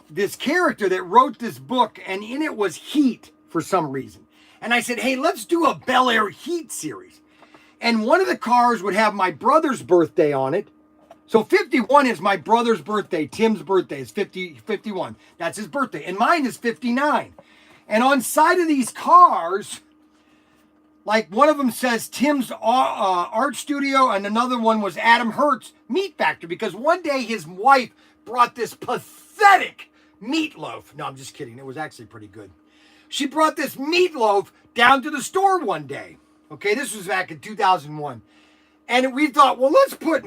this character that wrote this book, and in it was heat for some reason. And I said, hey, let's do a Bel Air Heat series. And one of the cars would have my brother's birthday on it. So 51 is my brother's birthday. Tim's birthday is 51. That's his birthday. And mine is 59. And on side of these cars, like one of them says Tim's art studio, and another one was Adam Hertz Meat Factory, because one day his wife brought this pathetic meatloaf. No, I'm just kidding. It was actually pretty good. She brought this meatloaf down to the store one day. Okay, this was back in 2001. And we thought, well, let's put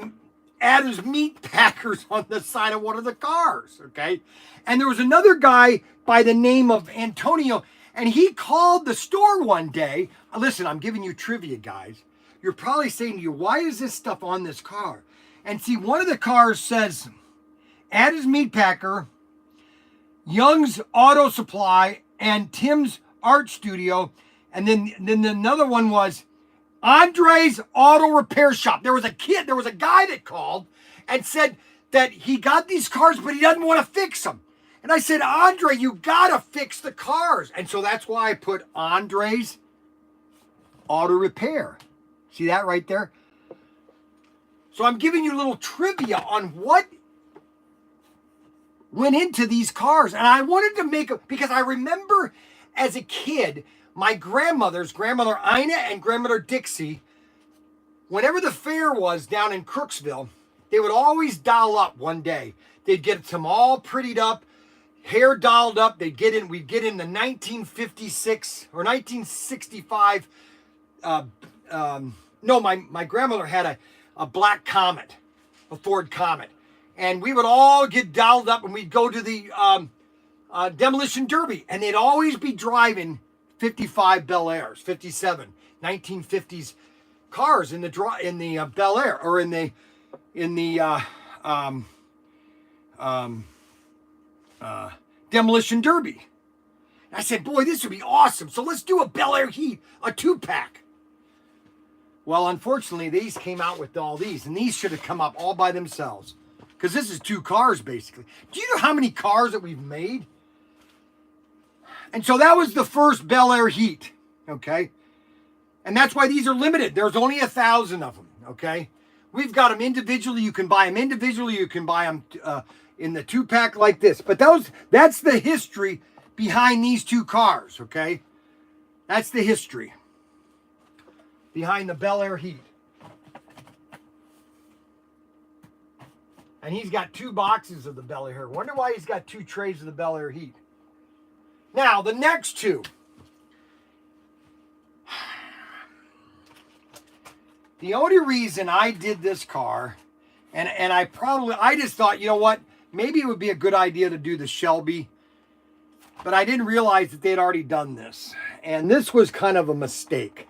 Adam's Meat Packers on the side of one of the cars, okay? And there was another guy by the name of Antonio, and he called the store one day. Listen, I'm giving you trivia, guys. You're probably saying to you, why is this stuff on this car? And see, one of the cars says, Adam's Meat Packer, Young's Auto Supply, and Tim's Art Studio. And then another one was Andre's Auto Repair Shop. There was a guy that called and said that he got these cars, but he doesn't want to fix them. And I said, Andre, you gotta fix the cars. And so that's why I put Andre's Auto Repair. See that right there? So I'm giving you a little trivia on what went into these cars. And I wanted to because I remember as a kid, my grandmother Ina and grandmother Dixie, whenever the fair was down in Crooksville, they would always doll up one day. They'd get them all prettied up, hair dolled up. We'd get in the 1956 or 1965. My grandmother had a black Comet, a Ford Comet. And we would all get dolled up and we'd go to the demolition derby. And they'd always be driving 55 Bel Airs, 57, 1950s cars in the Bel Air, or in the demolition derby. And I said, boy, this would be awesome. So let's do a Bel Air Heat, a 2-pack. Well, unfortunately, these came out with all these, and these should have come up all by themselves, because this is 2 cars, basically. Do you know how many cars that we've made? And so that was the first Bel Air Heat, okay? And that's why these are limited. There's only 1,000 of them, okay? We've got them individually. You can buy them individually. You can buy them in the 2-pack like this. But that's the history behind these 2 cars, okay? That's the history behind the Bel Air Heat. And he's got 2 boxes of the Bel Air. Wonder why he's got 2 trays of the Bel Air heat. Now, the next 2. The only reason I did this car, and I just thought, you know what, maybe it would be a good idea to do the Shelby, but I didn't realize that they had already done this. And this was kind of a mistake.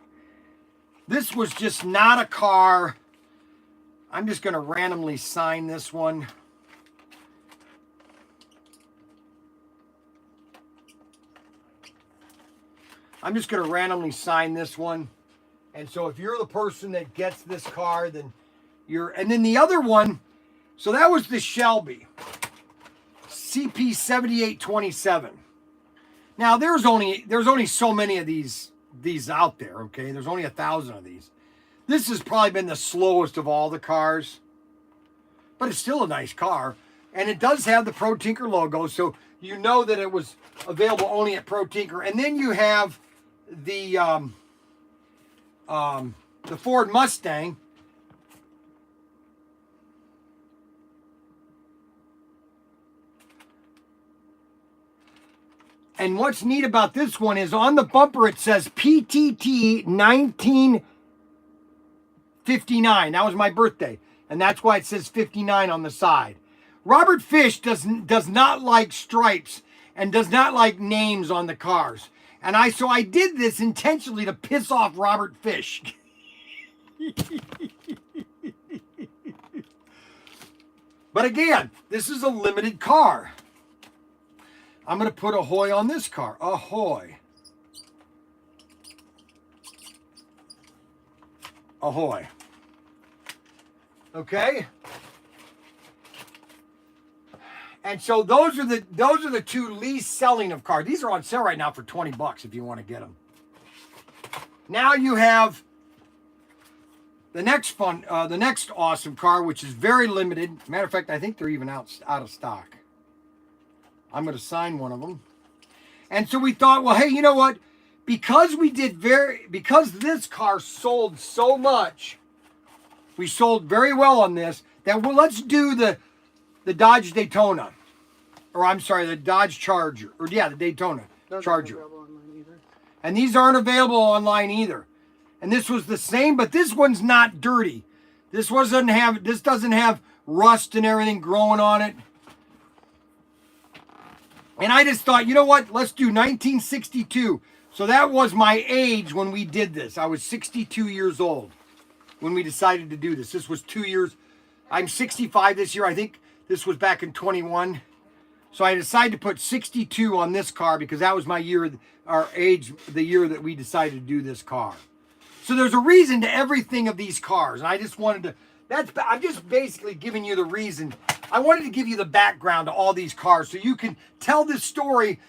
This was just not a car. I'm just going to randomly sign this one. I'm just going to randomly sign this one. And so if you're the person that gets this car, then you're... And then the other one, so that was the Shelby. CP7827. Now, there's only so many of these out there, okay? There's only 1,000 of these. This has probably been the slowest of all the cars, but it's still a nice car. And it does have the Pro Tinker logo, so you know that it was available only at Pro Tinker. And then you have the Ford Mustang. And what's neat about this one is on the bumper it says PTT 1959. That was my birthday. And that's why it says 59 on the side. Robert Fish does not like stripes and does not like names on the cars. And so I did this intentionally to piss off Robert Fish. But again, this is a limited car. I'm going to put ahoy on this car. Ahoy. Ahoy. Okay? And so those are the 2 least selling of cars. These are on sale right now for $20 if you want to get them. Now you have the next awesome car, which is very limited. Matter of fact, I think they're even out of stock. I'm going to sign one of them. And so we thought, well, hey, you know what? Because this car sold so much, we sold very well on this, that let's do the Dodge Daytona. Or I'm sorry, the Dodge Charger. Or yeah, the Daytona Charger. And these aren't available online either. And this was the same, but this one's not dirty. This doesn't have rust and everything growing on it. And I just thought, you know what? Let's do 1962. So that was my age when we did this. I was 62 years old when we decided to do this. This was 2 years. I'm 65 this year. I think this was back in 21. So I decided to put 62 on this car because that was my year, our age, the year that we decided to do this car. So there's a reason to everything of these cars. And I just wanted to, I'm just basically giving you the reason. I wanted to give you the background to all these cars so you can tell this story.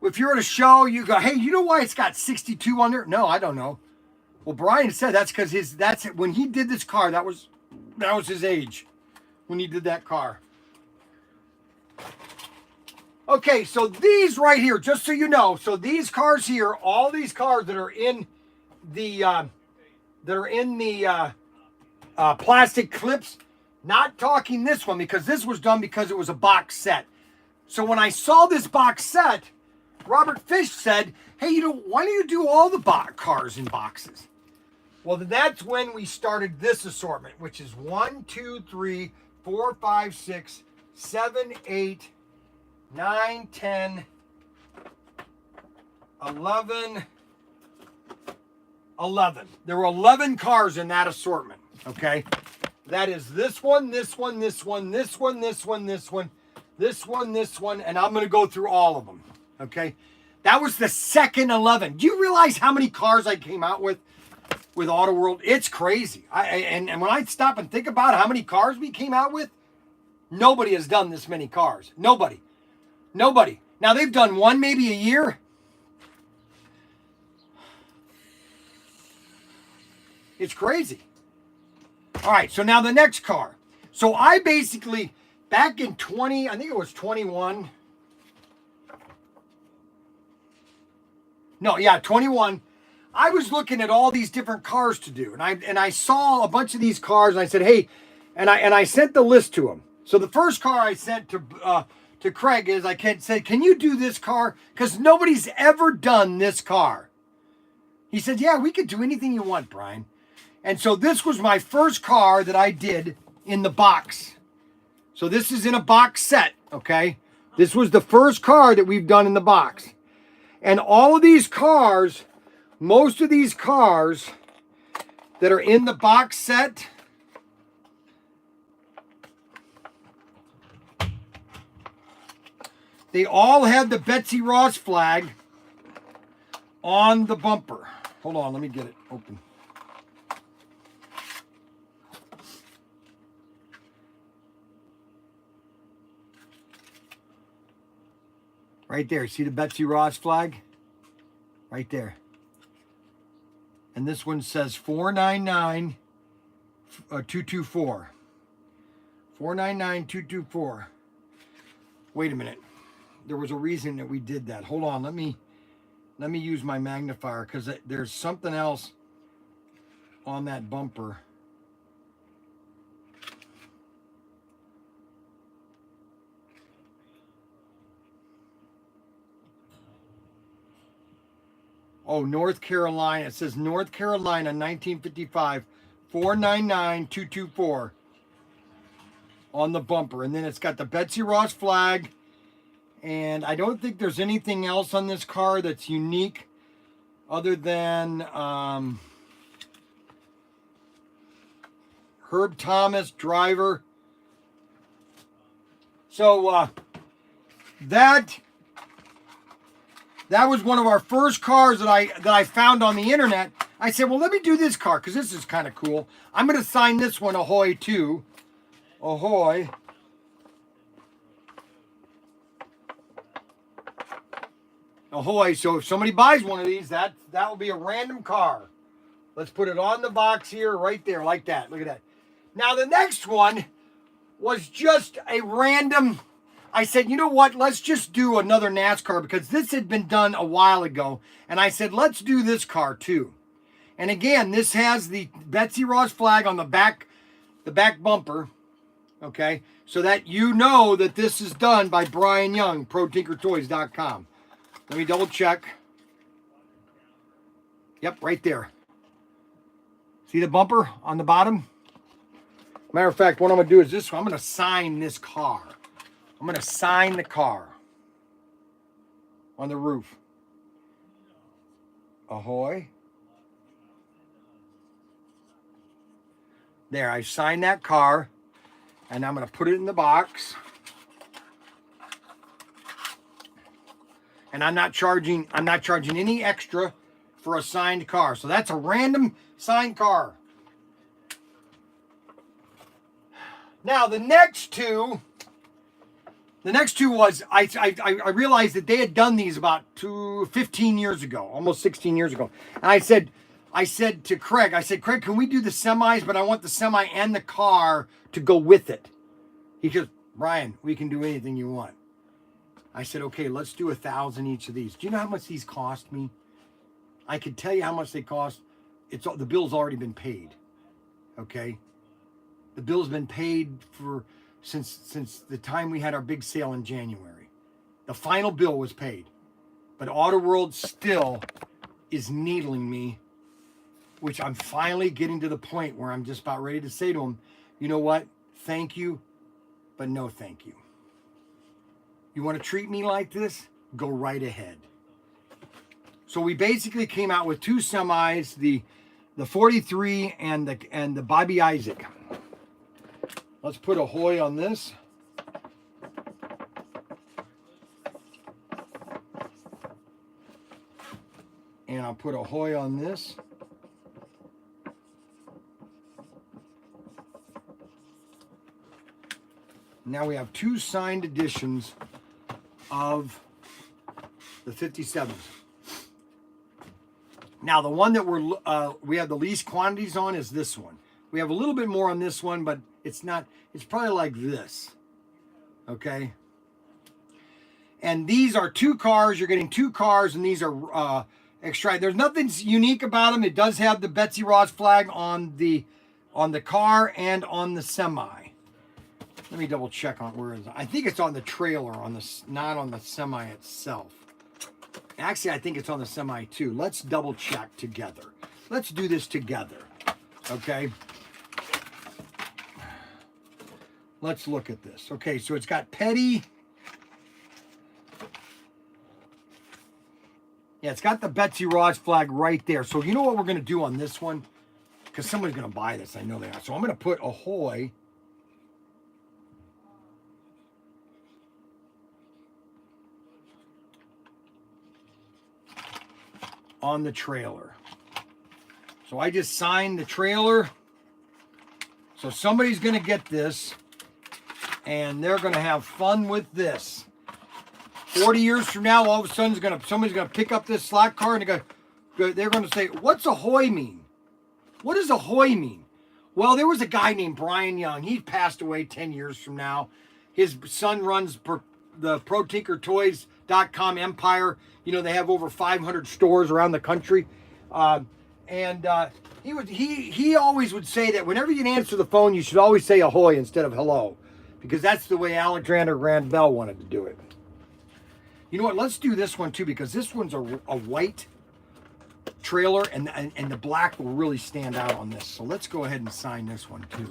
If you're at a show, you go, hey, you know why it's got 62 on there? No, I don't know. Well, Brian said that's because when he did this car, that was his age when he did that car. Okay, so these right here, just so you know, so these cars here, all these cars that are in the plastic clips, not talking this one because this was done because it was a box set. So when I saw this box set, Robert Fish said, hey, why don't you do all the cars in boxes? Well, that's when we started this assortment, which is 1, 2, 3, 4, 5, 6, 7, 8, 9, 10, 11. There were 11 cars in that assortment, okay? That is this one, this one, this one, this one, this one, this one, this one, this one, and I'm going to go through all of them, okay? That was the second 11. Do you realize how many cars I came out with Auto World? It's crazy. And when I stop and think about how many cars we came out with, nobody has done this many cars. Nobody. Now, they've done one maybe a year. It's crazy. All right, so now the next car. So I basically, back in 21. No, yeah, 21. I was looking at all these different cars to do. And I saw a bunch of these cars and I said, hey, and I sent the list to them. So the first car I sent to Craig is I said, can you do this car? Because nobody's ever done this car. He said, yeah, we could do anything you want, Brian. And so this was my first car that I did in the box. So this is in a box set, okay? This was the first car that we've done in the box. And all of these cars, most of these cars that are in the box set, they all had the Betsy Ross flag on the bumper. Hold on, let me get it open. Right there, see the Betsy Ross flag? Right there. And this one says 499-224. 499-224. Wait a minute. There was a reason that we did that. Hold on, let me use my magnifier because there's something else on that bumper. Oh, North Carolina. It says North Carolina, 1955, 499-224 on the bumper. And then it's got the Betsy Ross flag. And I don't think there's anything else on this car that's unique other than Herb Thomas, driver. So that was one of our first cars that I found on the internet. I said, well, let me do this car because this is kind of cool. I'm going to sign this one Ahoy too. Ahoy. Ahoy. So if somebody buys one of these, that will be a random car. Let's put it on the box here, right there, like that. Look at that. Now the next one was just a random. I said, you know what? Let's just do another NASCAR because this had been done a while ago. And I said, let's do this car too. And again, this has the Betsy Ross flag on the back bumper. Okay. So that you know that this is done by Brian Young, ProTinkerToys.com. Let me double check. Yep, right there. See the bumper on the bottom? Matter of fact, what I'm going to do is this one. I'm going to sign this car. I'm going to sign the car on the roof. Ahoy. There, I signed that car. And I'm going to put it in the box. And I'm not charging any extra for a signed car. So that's a random signed car. Now the next two was I realized that they had done these about 15 years ago, almost 16 years ago. And I said to Craig, Craig, can we do the semis? But I want the semi and the car to go with it. He goes, Brian, we can do anything you want. I said, okay, let's do 1,000 each of these. Do you know how much these cost me? I could tell you how much they cost. The bill's already been paid. Okay? The bill's been paid since the time we had our big sale in January. The final bill was paid. But Auto World still is needling me, which I'm finally getting to the point where I'm just about ready to say to them, you know what? Thank you, but no thank you. You want to treat me like this? Go right ahead. So we basically came out with two semis, the 43 and the Bobby Isaac. Let's put Ahoy on this. And I'll put Ahoy on this. Now we have two signed editions of the 57s. Now the one that we have the least quantities on is this one. We have a little bit more on this one, but it's not. It's probably like this. Okay. And these are two cars. You're getting two cars, and these are extra. There's nothing unique about them. It does have the Betsy Ross flag on the car and on the semi. Let me double check on where is it. I think it's on the trailer, not on the semi itself. Actually, I think it's on the semi too. Let's double check together. Let's do this together. Okay. Let's look at this. Okay, so it's got Petty. Yeah, it's got the Betsy Ross flag right there. So you know what we're going to do on this one? Because somebody's going to buy this. I know they are. So I'm going to put Ahoy on the trailer. So I just signed the trailer. So somebody's going to get this. And they're going to have fun with this. 40 years from now, all of a sudden, somebody's going to pick up this slot car and they're going to say, what's Ahoy mean? What does Ahoy mean? Well, there was a guy named Brian Young. He passed away 10 years from now. His son runs the ProTinkerToys.com empire. You know, they have over 500 stores around the country. He always would say that whenever you answer the phone, you should always say Ahoy instead of hello. Because that's the way Alexander Graham Bell wanted to do it. You know what? Let's do this one too, because this one's a white trailer, and the black will really stand out on this. So let's go ahead and sign this one too.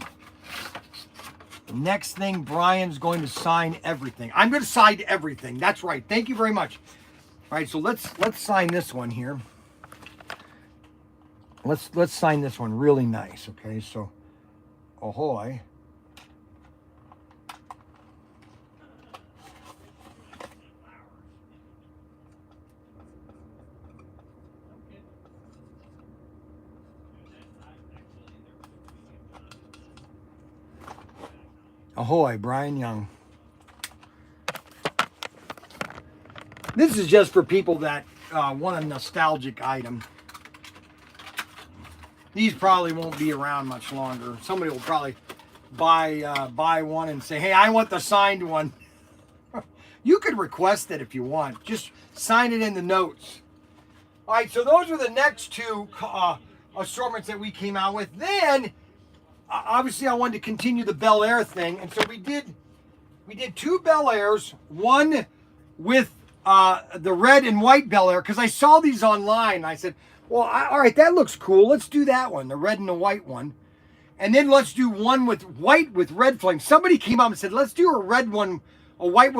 The next thing, Brian's going to sign everything. I'm going to sign everything. That's right. Thank you very much. All right, so let's sign this one here. Let's sign this one really nice. Okay, so Ahoy. Ahoy, Brian Young. This is just for people that want a nostalgic item. These probably won't be around much longer. Somebody will probably buy one and say, hey, I want the signed one. You could request it if you want. Just sign it in the notes. All right, so those are the next two assortments that we came out with. Then, obviously, I wanted to continue the Bel Air thing, and so we did two Bel Airs, one with the red and white Bel Air, because I saw these online. And I said, well, all right, that looks cool. Let's do that one, the red and the white one. And then let's do one with white with red flames. Somebody came up and said, let's do a white one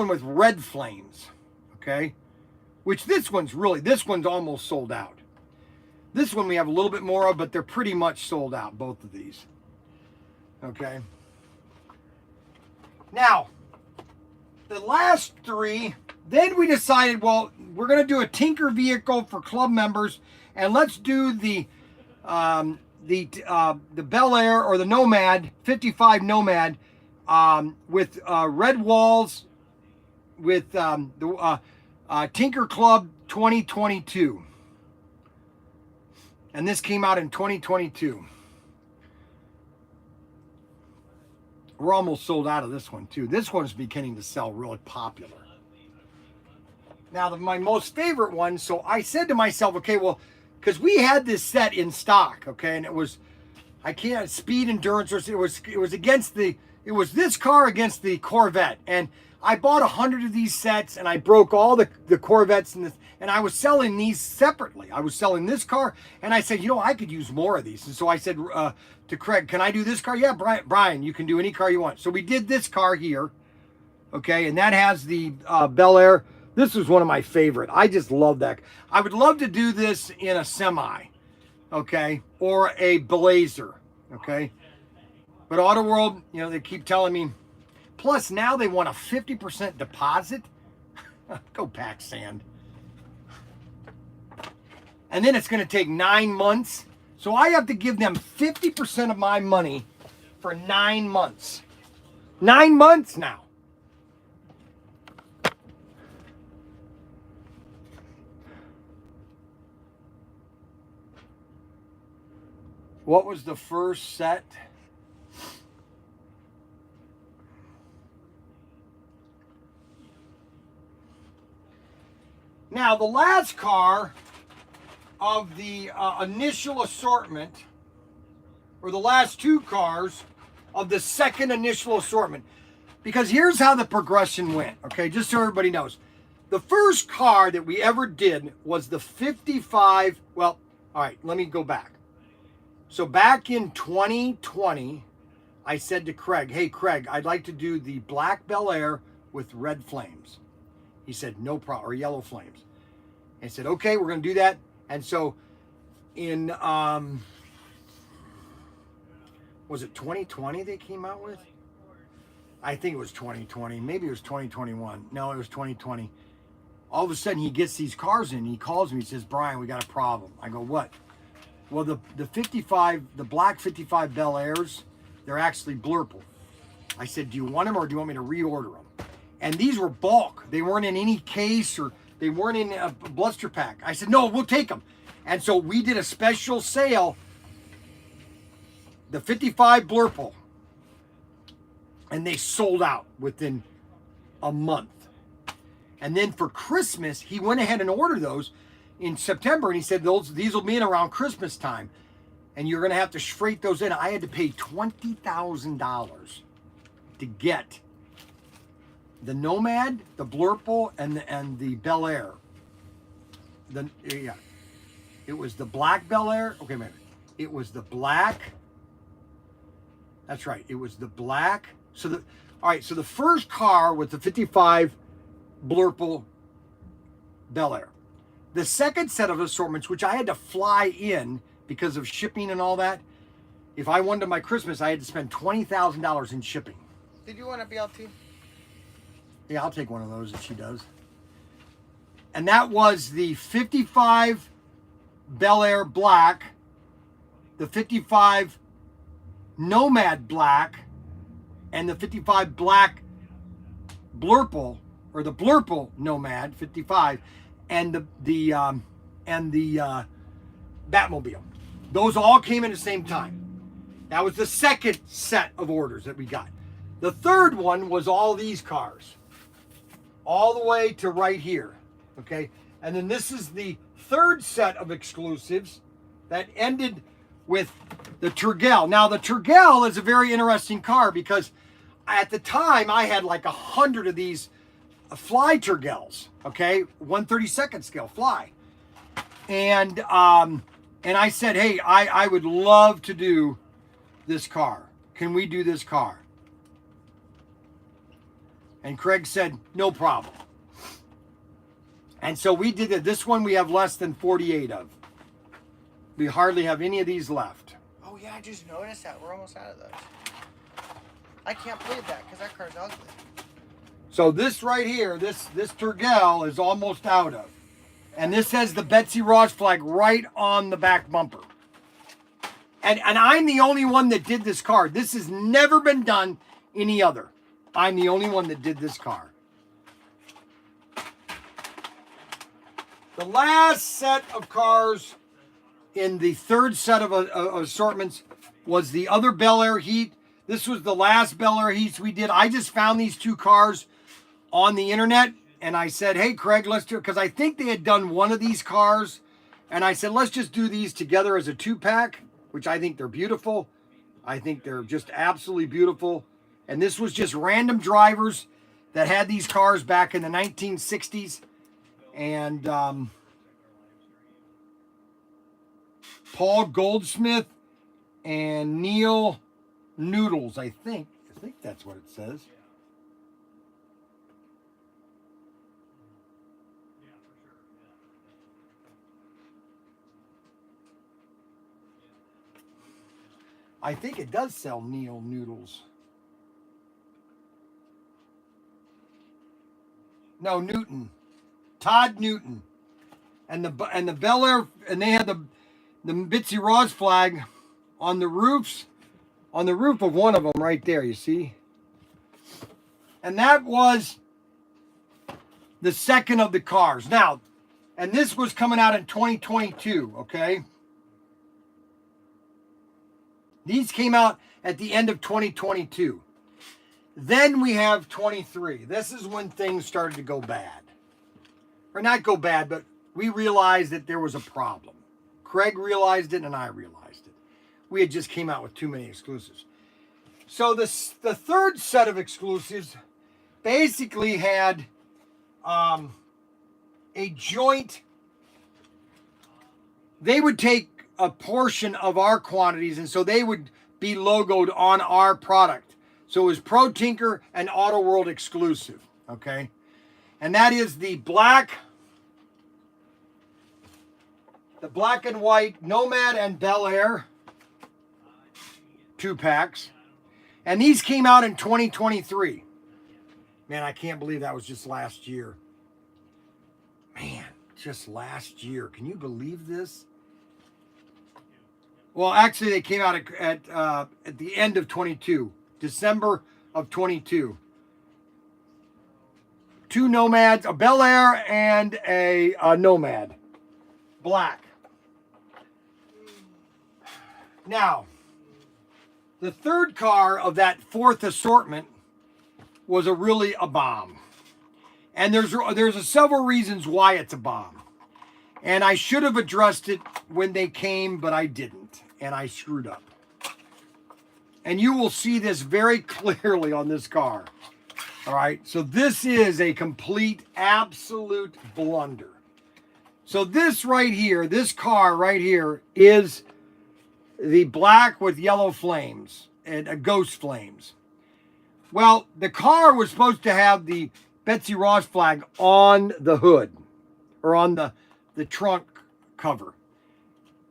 with red flames, okay? Which this one's almost sold out. This one we have a little bit more of, but they're pretty much sold out, both of these. Okay. Now, the last three, then we decided, well, we're going to do a Tinker vehicle for club members, and let's do the Bel Air or the Nomad, 55 Nomad, with red walls with the Tinker Club 2022. And this came out in 2022. We're almost sold out of this one too. This one's beginning to sell really popular. Now, my most favorite one, so I said to myself, okay, well, because we had this set in stock, okay, and it was, speed endurance, it was this car against the Corvette, and I bought 100 of these sets, and I broke all the Corvettes, and I was selling these separately. I was selling this car, and I said, I could use more of these. And so I said to Craig, can I do this car? Yeah, Brian, you can do any car you want. So we did this car here, okay, and that has the Bel Air. This was one of my favorite. I just love that. I would love to do this in a semi, okay, or a Blazer, okay. But Auto World, they keep telling me, plus now they want a 50% deposit. Go pack sand. And then it's going to take 9 months. So I have to give them 50% of my money for 9 months. 9 months now. What was the first set? Now, the last car of the initial assortment, or the last two cars of the second initial assortment. because here's how the progression went, okay? Just so everybody knows. The first car that we ever did was the 55, well, all right, let me go back. So back in 2020, I said to Craig, hey, Craig, I'd like to do the black Bel Air with red flames. He said, no problem, or yellow flames. I said, okay, we're going to do that. And so in, was it 2020 they came out with? I think it was 2020. Maybe it was 2021. No, it was 2020. All of a sudden, he gets these cars in. He calls me. He says, Brian, we got a problem. I go, what? Well, the black 55 Bel Airs, they're actually blurple. I said, do you want them or do you want me to reorder them? And these were bulk. They weren't in any case or they weren't in a blister pack. I said, no, we'll take them. And so we did a special sale, the 55 blurple, and they sold out within a month. And then for Christmas, he went ahead and ordered those in September, and he said these will be in around Christmas time, and you're going to have to freight those in. I had to pay $20,000 to get the Nomad, the Blurple, and the Bel Air. It was the black Bel Air. Okay, wait. It was the black. That's right. It was the black. So the first car was the 55 Blurple Bel Air. The second set of assortments, which I had to fly in because of shipping and all that, if I wanted my Christmas, I had to spend $20,000 in shipping. Did you want a BLT? Yeah, I'll take one of those if she does. And that was the 55 Bel Air Black, the 55 Nomad Black, and the 55 Black Blurple, or the Blurple Nomad 55, and the Batmobile. Those all came in at the same time. That was the second set of orders that we got. The third one was all these cars, all the way to right here, okay? And then this is the third set of exclusives that ended with the Turgel. Now, the Turgel is a very interesting car because at the time I had like 100 of these fly Turgels, okay? 1/32 scale fly. And I said, hey, I would love to do this car. Can we do this car? And Craig said, no problem. And so we did it. This one we have less than 48 of. We hardly have any of these left. Oh yeah, I just noticed that. We're almost out of those. I can't believe that because that car's ugly. So this right here, this Turgel is almost out of. And this has the Betsy Ross flag right on the back bumper. And I'm the only one that did this car. This has never been done any other. I'm the only one that did this car. The last set of cars in the third set of assortments was the other Bel Air Heat. This was the last Bel Air Heats we did. I just found these two cars on the internet, and I said, hey, Craig, let's do it, because I think they had done one of these cars, and I said, let's just do these together as a 2-pack, which I think they're beautiful. I think they're just absolutely beautiful. And this was just random drivers that had these cars back in the 1960s. And Paul Goldsmith and Neil Noodles, I think that's what it says. I think it does sell Neil Noodles. No, Newton. Todd Newton. And the Bel Air, and they had the Bitsy Ross flag on the roofs, on the roof of one of them right there, you see? And that was the second of the cars. Now, and this was coming out in 2022, okay? These came out at the end of 2022. Then we have 23. This is when things started to go bad. Or not go bad, but we realized that there was a problem. Craig realized it and I realized it. We had just came out with too many exclusives. So the third set of exclusives basically had a joint. They would take a portion of our quantities, and so they would be logoed on our product. So it was Pro Tinker and Auto World exclusive, okay? And that is the black and white Nomad and Bel Air 2-packs. And these came out in 2023. Man, I can't believe that was just last year. Man, just last year. Can you believe this? Well, actually, they came out at the end of 22, December of 22. 2 Nomads, a Bel Air and a Nomad, black. Now, the third car of that fourth assortment was really a bomb. And there's several reasons why it's a bomb. And I should have addressed it when they came, but I didn't. And I screwed up. And you will see this very clearly on this car. All right. So this is a complete, absolute blunder. So this right here, this car right here is the black with yellow flames and ghost flames. Well, the car was supposed to have the Betsy Ross flag on the hood or on the trunk cover.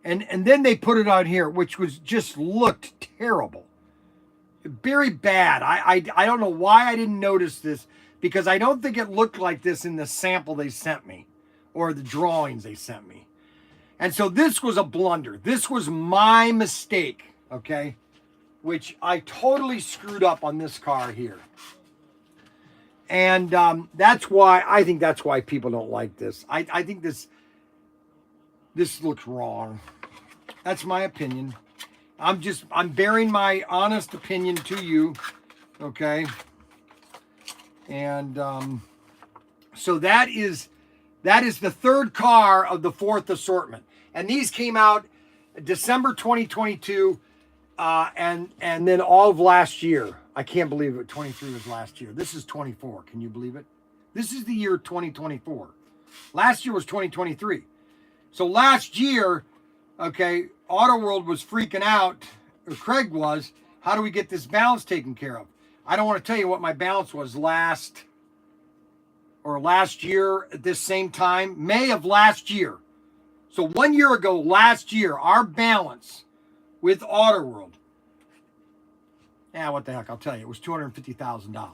And then they put it on here, which was just looked terrible. Very bad. I don't know why I didn't notice this, because I don't think it looked like this in the sample they sent me or the drawings they sent me. And so this was a blunder. This was my mistake, okay? Which I totally screwed up on this car here. And that's why people don't like this. I think this looks wrong. That's my opinion. I'm bearing my honest opinion to you, okay? And so that is the third car of the fourth assortment. And these came out December 2022, and then all of last year. I can't believe it. 23 was last year. This is 24. Can you believe it? This is the year 2024. Last year was 2023. So last year, okay, Auto World was freaking out, or Craig was. How do we get this balance taken care of? I don't want to tell you what my balance was last year at this same time, May of last year. So 1 year ago, last year, our balance with Auto World, what the heck, I'll tell you, it was $250,000.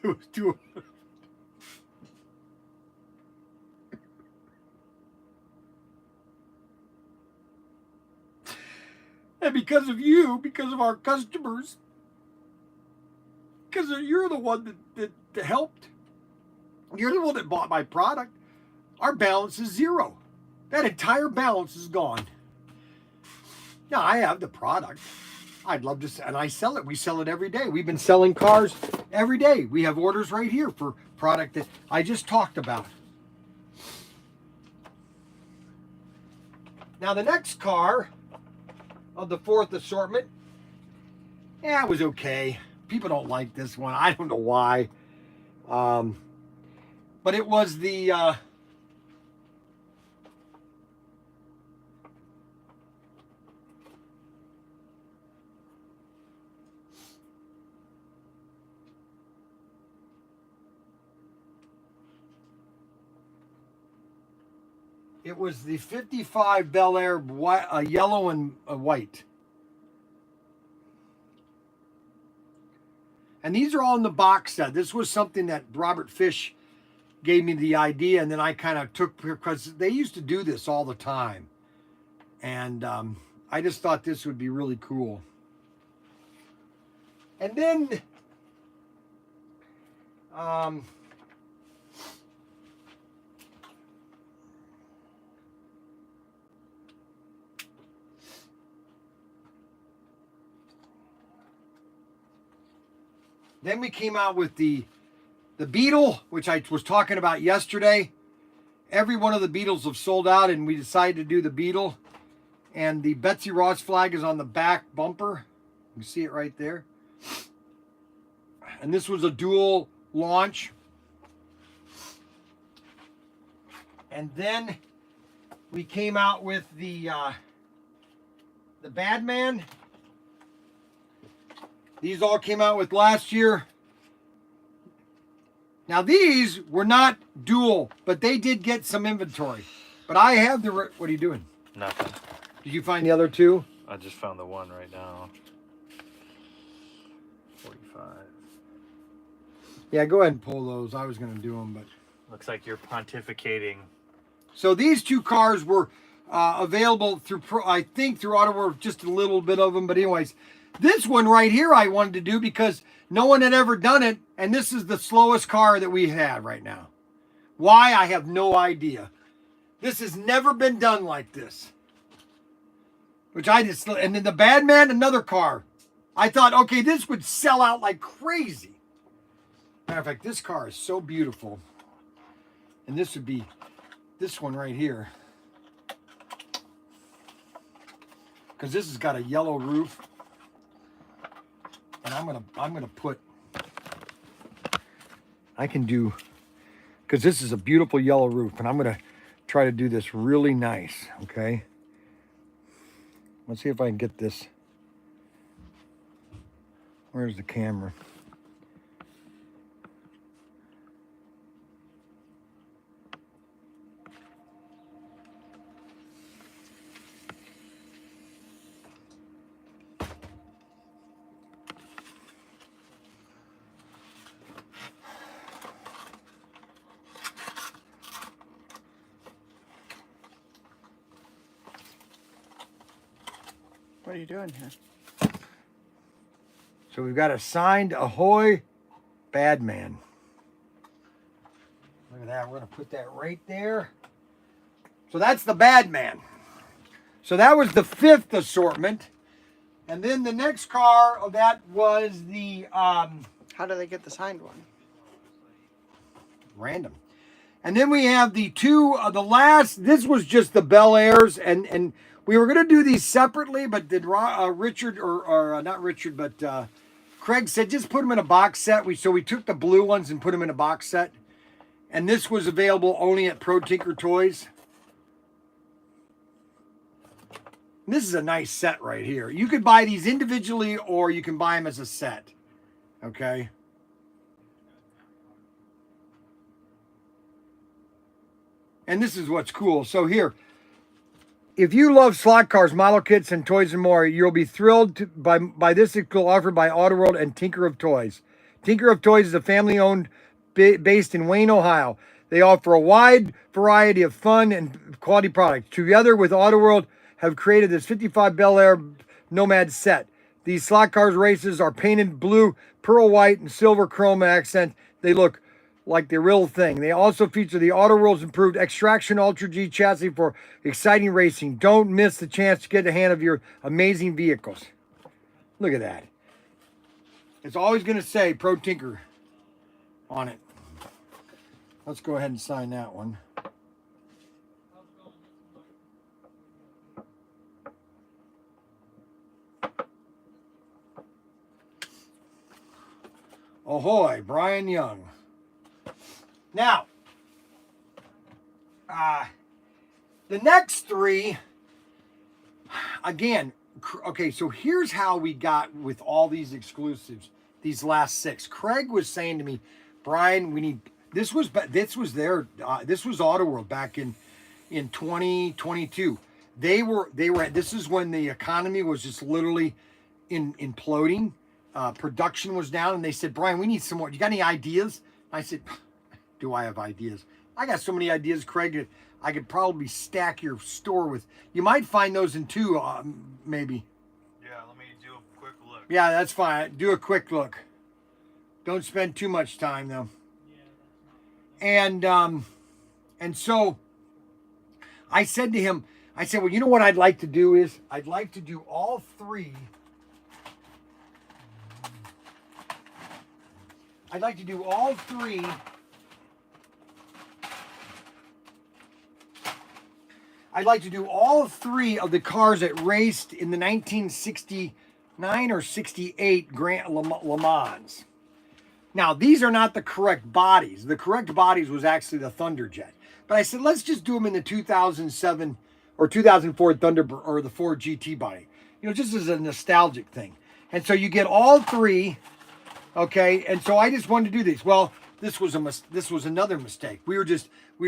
It was too. And because of you, because of our customers, because you're the one that helped, you're the one that bought my product, our balance is zero. That entire balance is gone. Now, I have the product. I'd love to, and I sell it. We sell it every day. We've been selling cars every day. We have orders right here for product that I just talked about. Now, the next car of the fourth assortment, it was okay. People don't like this one. I don't know why. But it was the it was the 55 Bel Air yellow and white. And these are all in the box set. This was something that Robert Fish gave me the idea, and then I kind of took, because they used to do this all the time. And I just thought this would be really cool. And then then we came out with the The Beetle, which I was talking about yesterday, every one of the Beetles have sold out, and we decided to do the Beetle. And the Betsy Ross flag is on the back bumper. You see it right there. And this was a dual launch. And then we came out with the Badman. These all came out with last year. Now these were not dual, but they did get some inventory. But I have the, what are you doing? Nothing. Did you find the other two? I just found the one right now. 45. Yeah, go ahead and pull those. I was going to do them, but. Looks like you're pontificating. So these two cars were available through, I think through AutoWorld, just a little bit of them. But anyways, this one right here I wanted to do because no one had ever done it. And this is the slowest car that we have right now. Why? I have no idea. This has never been done like this. Which I just, and then the Badman, another car. I thought, okay, this would sell out like crazy. Matter of fact, this car is so beautiful. And this would be this one right here. Because this has got a yellow roof. And I'm gonna put, I can do, because this is a beautiful yellow roof, and I'm gonna try to do this really nice, okay? Let's see if I can get this. Where's the camera? What are you doing here? So we've got a signed Ahoy Badman. Look at that. We're going to put that right there. So that's the Badman. So that was the 5th assortment. And then the next car of that was the How do they get the signed one? random. And then we have the two, the last, this was just the Bel Airs, and we were going to do these separately, but did Richard, or not Richard, but Craig said, just put them in a box set. So we took the blue ones and put them in a box set. And this was available only at ProTinkerToys. This is a nice set right here. You could buy these individually or you can buy them as a set. Okay. And this is what's cool. So here, if you love slot cars, model kits, and toys and more, you'll be thrilled by this offered by AutoWorld and Tinker of Toys. Tinker of Toys is a family-owned, based in Wayne, Ohio. They offer a wide variety of fun and quality products. Together with AutoWorld, have created this 55 Bel Air Nomad set. These slot cars races are painted blue, pearl white, and silver chrome accent. They look like the real thing. They also feature the AutoWorld's improved Extraction Ultra G chassis for exciting racing. Don't miss the chance to get a hand of your amazing vehicles. Look at that. It's always going to say Pro Tinker on it. Let's go ahead and sign that one. Ahoy, Brian Young. Now, the next three, again, okay, so here's how we got with all these exclusives, these last 6. Craig was saying to me, Brian, we need, this was AutoWorld back in 2022. They were, this is when the economy was just literally imploding. Production was down, and they said, Brian, we need some more. You got any ideas? I said, do I have ideas? I got so many ideas, Craig, that I could probably stack your store with. You might find those in 2, maybe. Yeah, let me do a quick look. Yeah, that's fine. Do a quick look. Don't spend too much time, though. And so I said to him, I said, well, you know what I'd like to do is, I'd like to do all 3 I'd like to do all three. I'd like to do all three of the cars that raced in the 1969 or 68 Grand Le Mans. Now, these are not the correct bodies. The correct bodies was actually the Thunderjet. But I said, let's just do them in the 2007 or 2004 Thunderbird or the Ford GT body. You know, just as a nostalgic thing. And so you get all three, okay? And so I just wanted to do these. Well, this was another mistake. We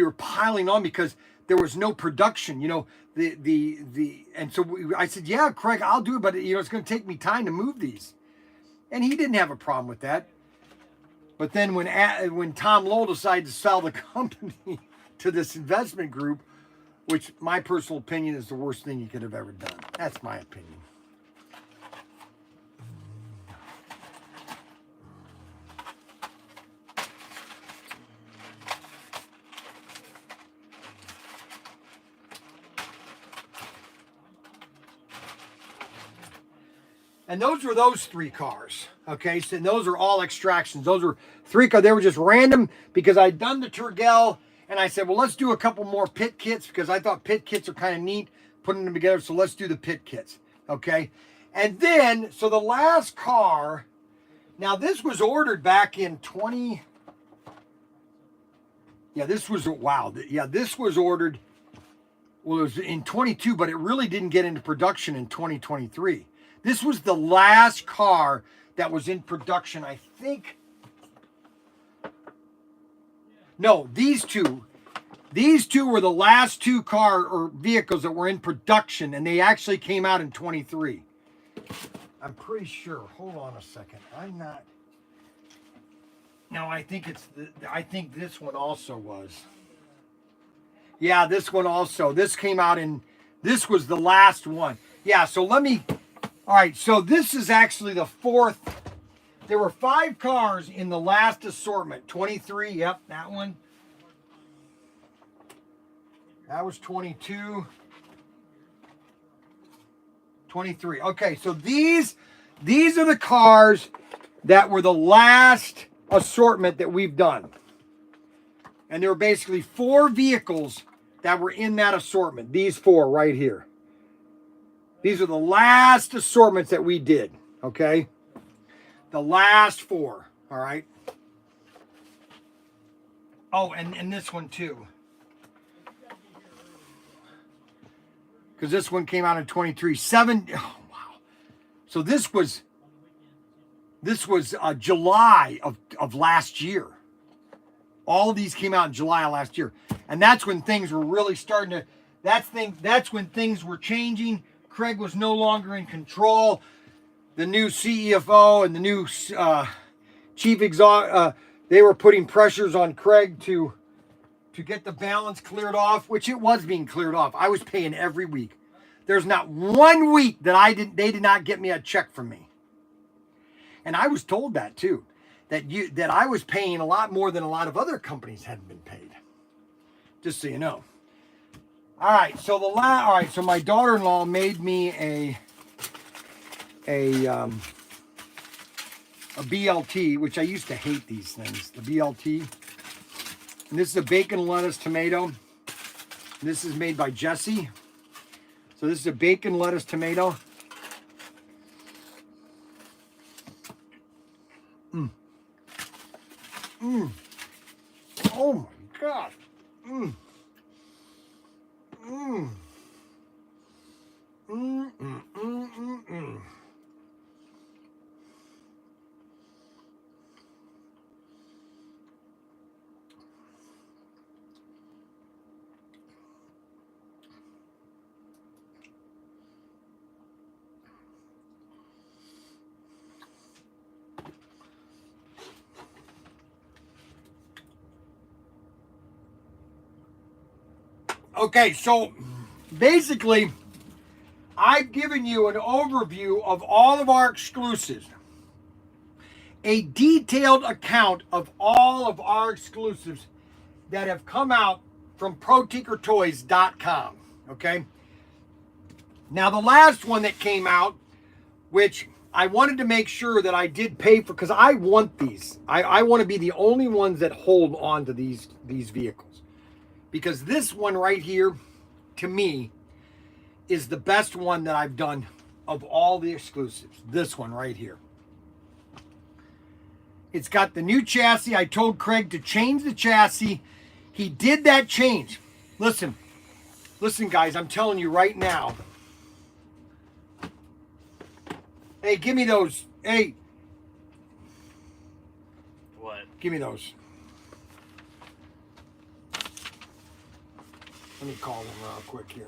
were piling on because there was no production, you know, and so I said, yeah, Craig, I'll do it, but you know, it's going to take me time to move these. And he didn't have a problem with that. But then when Tom Lowell decided to sell the company to this investment group, which my personal opinion is the worst thing he could have ever done. That's my opinion. And those were those three cars. Okay, so those are all extractions. Those are three cars. They were just random because I'd done the Turgel, and I said, well, let's do a couple more pit kits because I thought pit kits are kind of neat, putting them together. So let's do the pit kits. Okay, and then so the last car. Now this was ordered back in 20. Yeah, this was wow. Yeah, this was ordered. Well, it was in 22, but it really didn't get into production in 2023. This was the last car that was in production, I think. No, these two. These two were the last two vehicles that were in production, and they actually came out in 23. I'm pretty sure. Hold on a second. I'm not. No, I think I think this one also was. Yeah, this one also. This came out this was the last one. Yeah, so let me. All right, so this is actually the fourth. There were 5 cars in the last assortment. 23, yep, that one. That was 22. 23. Okay, so these are the cars that were the last assortment that we've done. And there were basically 4 vehicles that were in that assortment. These 4 right here. These are the last assortments that we did, okay? The last 4, all right? Oh, and this one too. Because this one came out in 23. Oh, wow. So this was July of last year. All of these came out in July of last year. And that's when things were really starting to, that's when things were changing. Craig was no longer in control. The new CFO and the new chief exec, they were putting pressures on Craig to get the balance cleared off, which it was being cleared off. I was paying every week. There's not one week that they did not get me a check from me. And I was told that too, that I was paying a lot more than a lot of other companies hadn't been paid. Just so you know. All right, so so my daughter-in-law made me a BLT, which I used to hate these things, the BLT. And this is a bacon, lettuce, tomato. This is made by Jesse. So this is a bacon, lettuce, tomato. Oh my gosh. Okay, so basically, I've given you an overview of all of our exclusives. A detailed account of all of our exclusives that have come out from ProTinkerToys.com. Okay? Now, the last one that came out, which I wanted to make sure that I did pay for, because I want these. I want to be the only ones that hold on to these vehicles. Because this one right here, to me, is the best one that I've done of all the exclusives. This one right here. It's got the new chassis. I told Craig to change the chassis. He did that change. Listen, guys, I'm telling you right now. Hey, give me those. Hey. What? Give me those. Let me call them real quick here.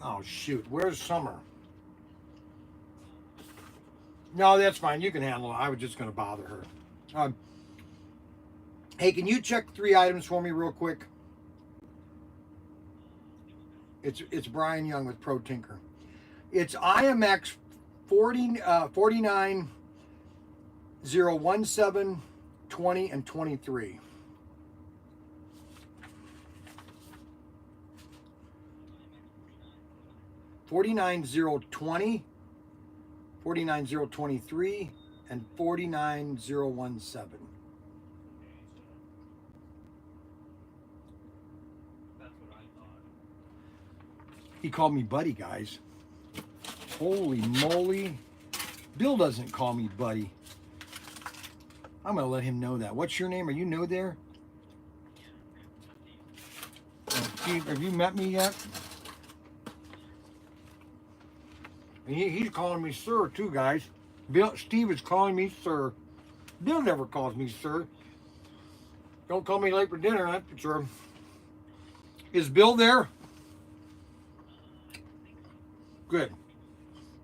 Oh, shoot. Where's Summer? No, that's fine. You can handle it. I was just going to bother her. Hey, can you check 3 items for me real quick? It's Brian Young with Pro Tinker. It's IMX 49 017 20 and 23. $49,020, $49,023, and $49,017. That's what I thought. He called me buddy, guys. Holy moly. Bill doesn't call me buddy. I'm going to let him know that. What's your name? Are you new there? Steve, have you met me yet? He's calling me sir too, guys. Steve is calling me sir. Bill never calls me sir. Don't call me late for dinner, that's for sure. Is Bill there? Good.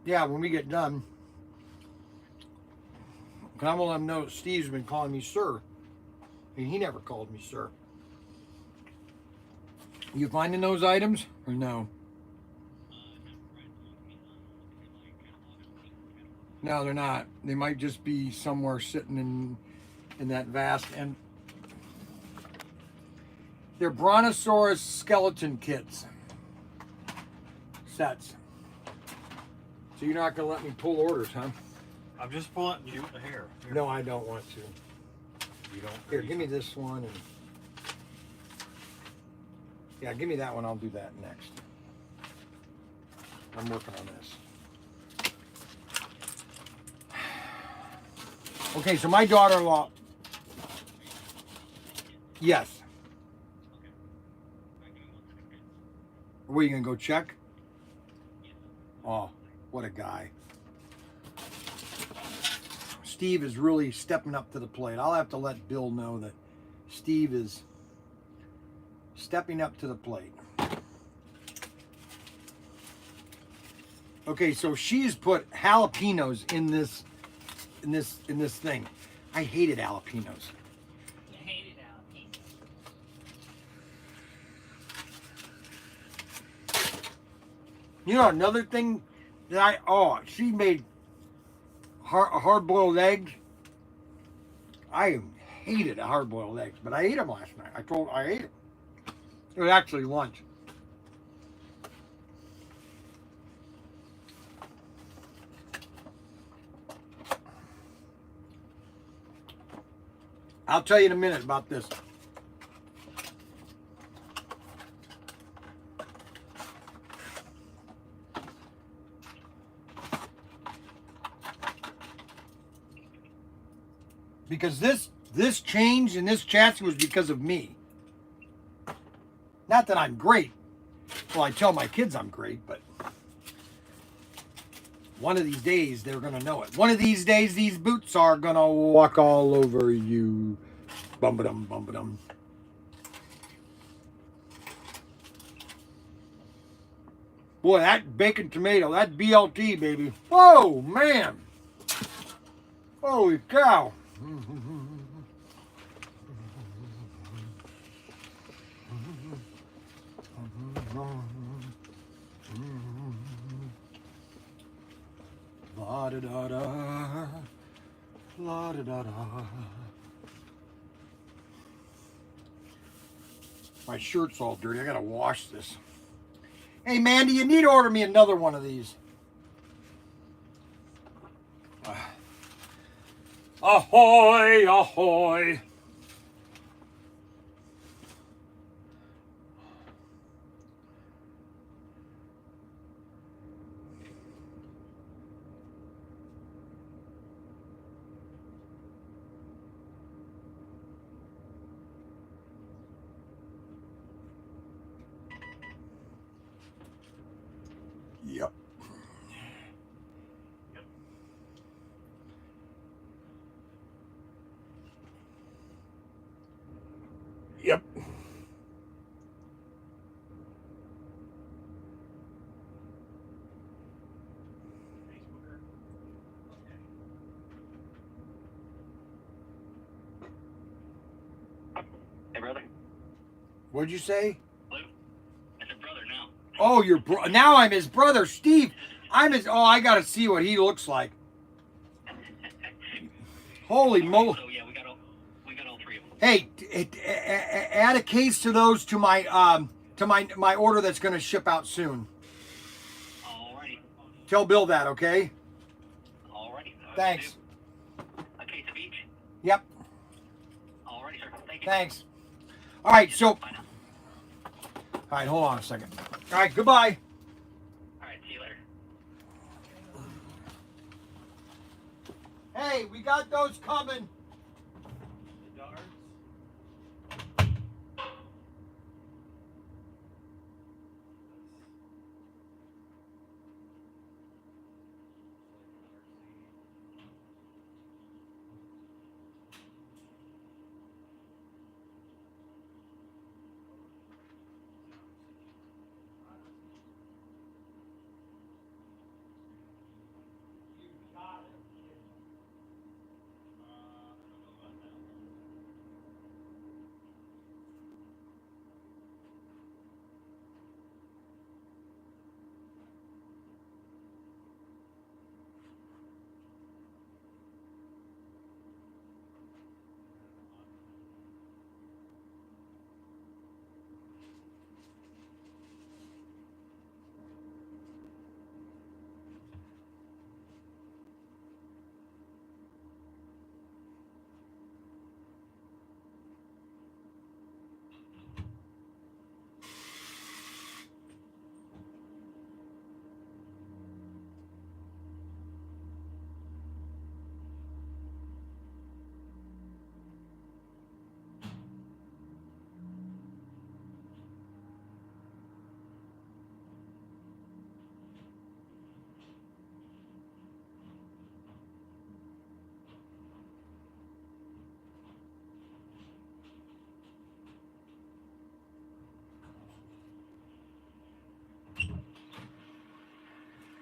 Yeah, when we get done, I'm gonna let him know Steve's been calling me sir. I mean, he never called me sir. You finding those items or no? No, they're not. They might just be somewhere sitting in that vast and they're Brontosaurus skeleton kits. Sets. So you're not gonna let me pull orders, huh? I'm just pulling you here. No, I don't want to. You don't. Here, give me this one and yeah, give me that one. I'll do that next. I'm working on this. Okay, so my daughter-in-law. Yes. Where are you gonna go check? Oh, what a guy. Steve is really stepping up to the plate. I'll have to let Bill know that Steve is stepping up to the plate. Okay, so she's put jalapenos in this thing. I hated jalapenos. You hated jalapenos. You know another thing that she made hard-boiled eggs. I hated hard-boiled eggs, but I ate them last night. I ate them. It was actually lunch. I'll tell you in a minute about this. Because this change in this chassis was because of me. Not that I'm great. Well, I tell my kids I'm great, but one of these days they're going to know it. One of these days these boots are going to walk all over you. Bum-ba-dum, bum-ba-dum. Boy, that bacon tomato, that BLT, baby. Whoa, man. Holy cow. La da da da. La da da da. My shirt's all dirty. I gotta wash this. Hey, Mandy, you need to order me another one of these. Ahoy, ahoy. Yep. Yep. Hey, brother. What'd you say? Hello? That's a brother now. Oh, now I'm his brother, Steve. I gotta see what he looks like. Holy moly. So, yeah, we got all three of them. Hey, add a case to those to my order that's gonna ship out soon. Alrighty. Tell Bill that, okay? Alrighty. Thanks. A case of each? Yep. Alrighty, sir. Thank you. Thanks. All right, so. Bye now. All right, hold on a second. All right, goodbye. Alright, see you later. Hey, we got those coming.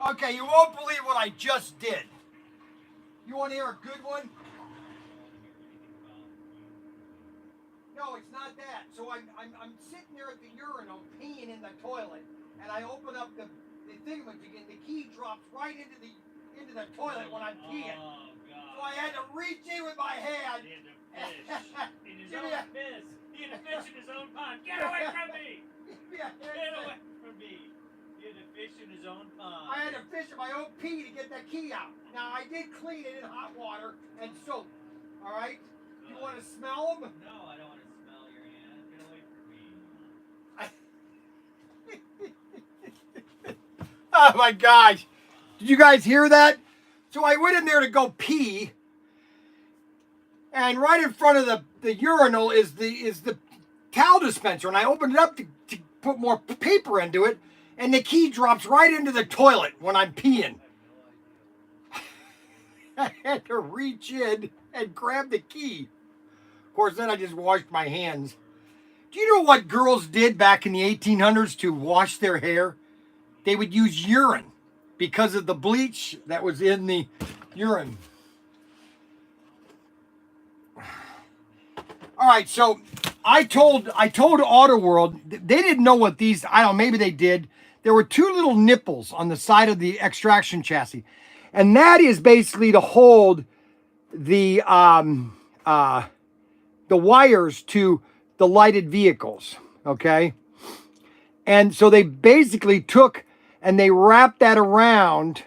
Okay, you won't believe what I just did. You want to hear a good one? No, it's not that. So I'm sitting there at the urinal peeing in the toilet, and I open up the thingamajig, and the key drops right into the toilet when I'm peeing. Oh, God. So I had to reach in with my hand. He had to fish in his Give own me a- piss. He had to fish in his own pond. Get away from me! Yeah, Get away from me! He had to fish in his own pond. I had to fish in my own pee to get that key out. Now I did clean it in hot water and soap. All right. You want to smell them? No, I don't want to smell your hand. Get away from me. Oh my gosh. Did you guys hear that? So I went in there to go pee, and right in front of the urinal is the towel dispenser, and I opened it up to put more paper into it, and the key drops right into the toilet when I'm peeing. I had to reach in and grab the key. Of course, then I just washed my hands. Do you know what girls did back in the 1800s to wash their hair? they would use urine because of the bleach that was in the urine. All right, so I told Auto World, they didn't know what these, I don't know, maybe they did. There were two little nipples on the side of the extraction chassis. And that is basically to hold the wires to the lighted vehicles, okay? And so they basically took and they wrapped that around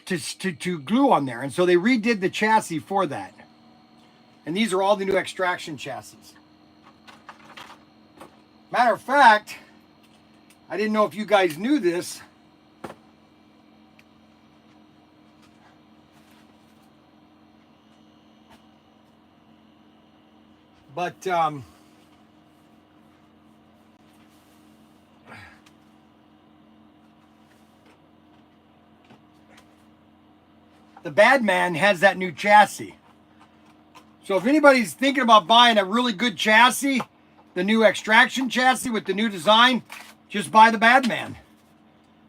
to glue on there. And so they redid the chassis for that. And these are all the new extraction chassis. Matter of fact, I didn't know if you guys knew this. But the Bad Man has that new chassis. So if anybody's thinking about buying a really good chassis, the new extraction chassis with the new design, just buy the Bad Man.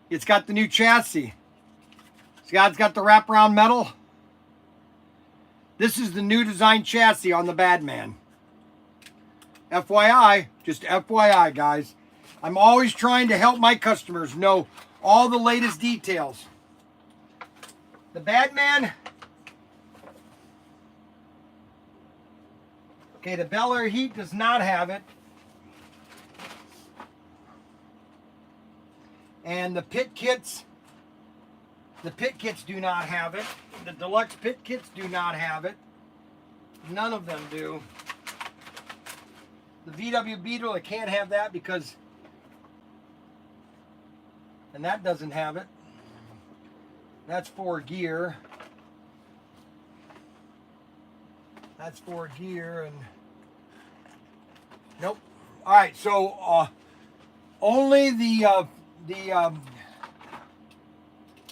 It's got the new chassis. It's got the wraparound metal. This is the new design chassis on the Bad Man. FYI, just FYI, guys. I'm always trying to help my customers know all the latest details. The Bad Man. Okay, the Bel Air Heat does not have it. And the pit kits do not have it. The deluxe pit kits do not have it. None of them do. The VW Beetle, I can't have that because, and that doesn't have it. That's 4 gear. That's 4 gear and nope. All right, so only the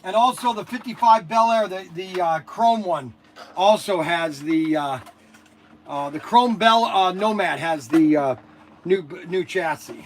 and also the 55 Bel Air, the chrome one, also has the chrome Bell Nomad has the new chassis.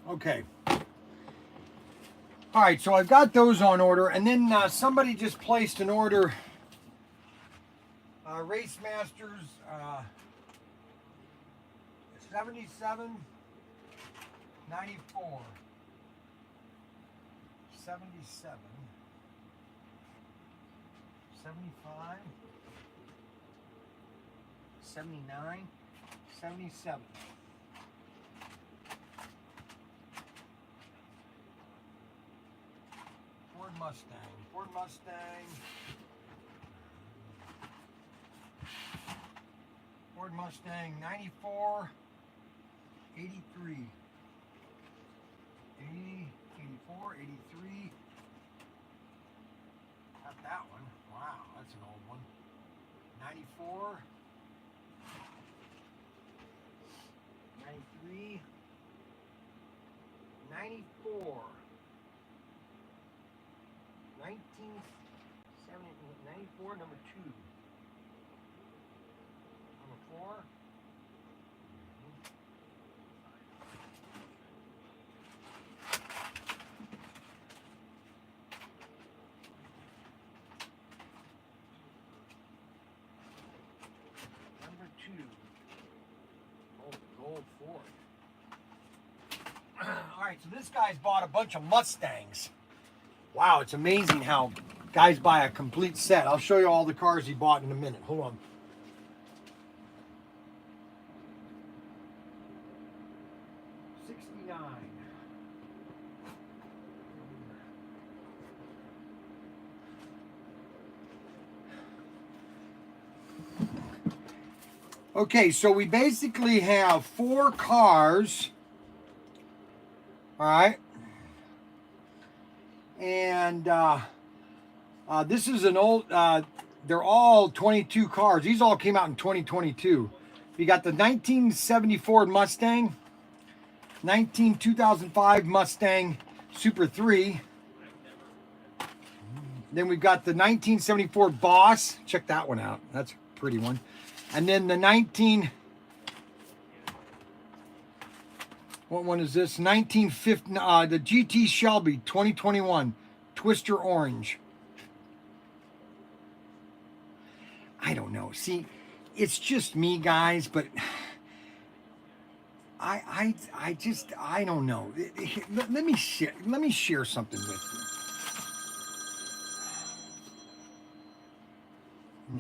Okay. All right, so I've got those on order, and then somebody just placed an order. Race Masters 77, 94, 77, 75, 79, 77. Mustang. Ford Mustang. Ford Mustang 94, 83. 80, 84, 83. Not that one. Wow, that's an old one. 94. 93. 94. 1994, number 2. Number 4. Number 2. Oh, gold Ford. All right, so this guy's bought a bunch of Mustangs. Wow, it's amazing how guys buy a complete set. I'll show you all the cars he bought in a minute. Hold on. '69. Okay, so we basically have 4 cars. All right. And this is an old, they're all 22 cars. These all came out in 2022. You got the 1974 Mustang, 2005 Mustang Super 3. Then we've got the 1974 Boss. Check that one out. That's a pretty one. And then the what one is this? 1950, the GT Shelby 2021 Twister Orange. I don't know. See, it's just me, guys, but I don't know. Let me share something with you.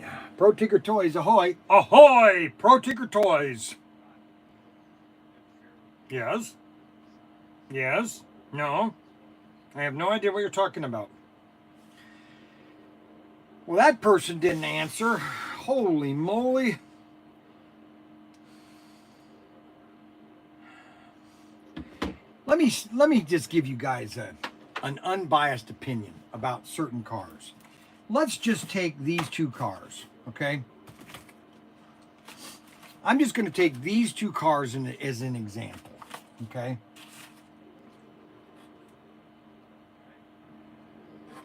Yeah. ProTinkerToys, ahoy! Ahoy! ProTinkerToys. Yes? Yes? No? I have no idea what you're talking about. Well, that person didn't answer. Holy moly. Let me just give you guys an unbiased opinion about certain cars. Let's just take these 2 cars, okay? I'm just going to take these 2 cars as an example, okay?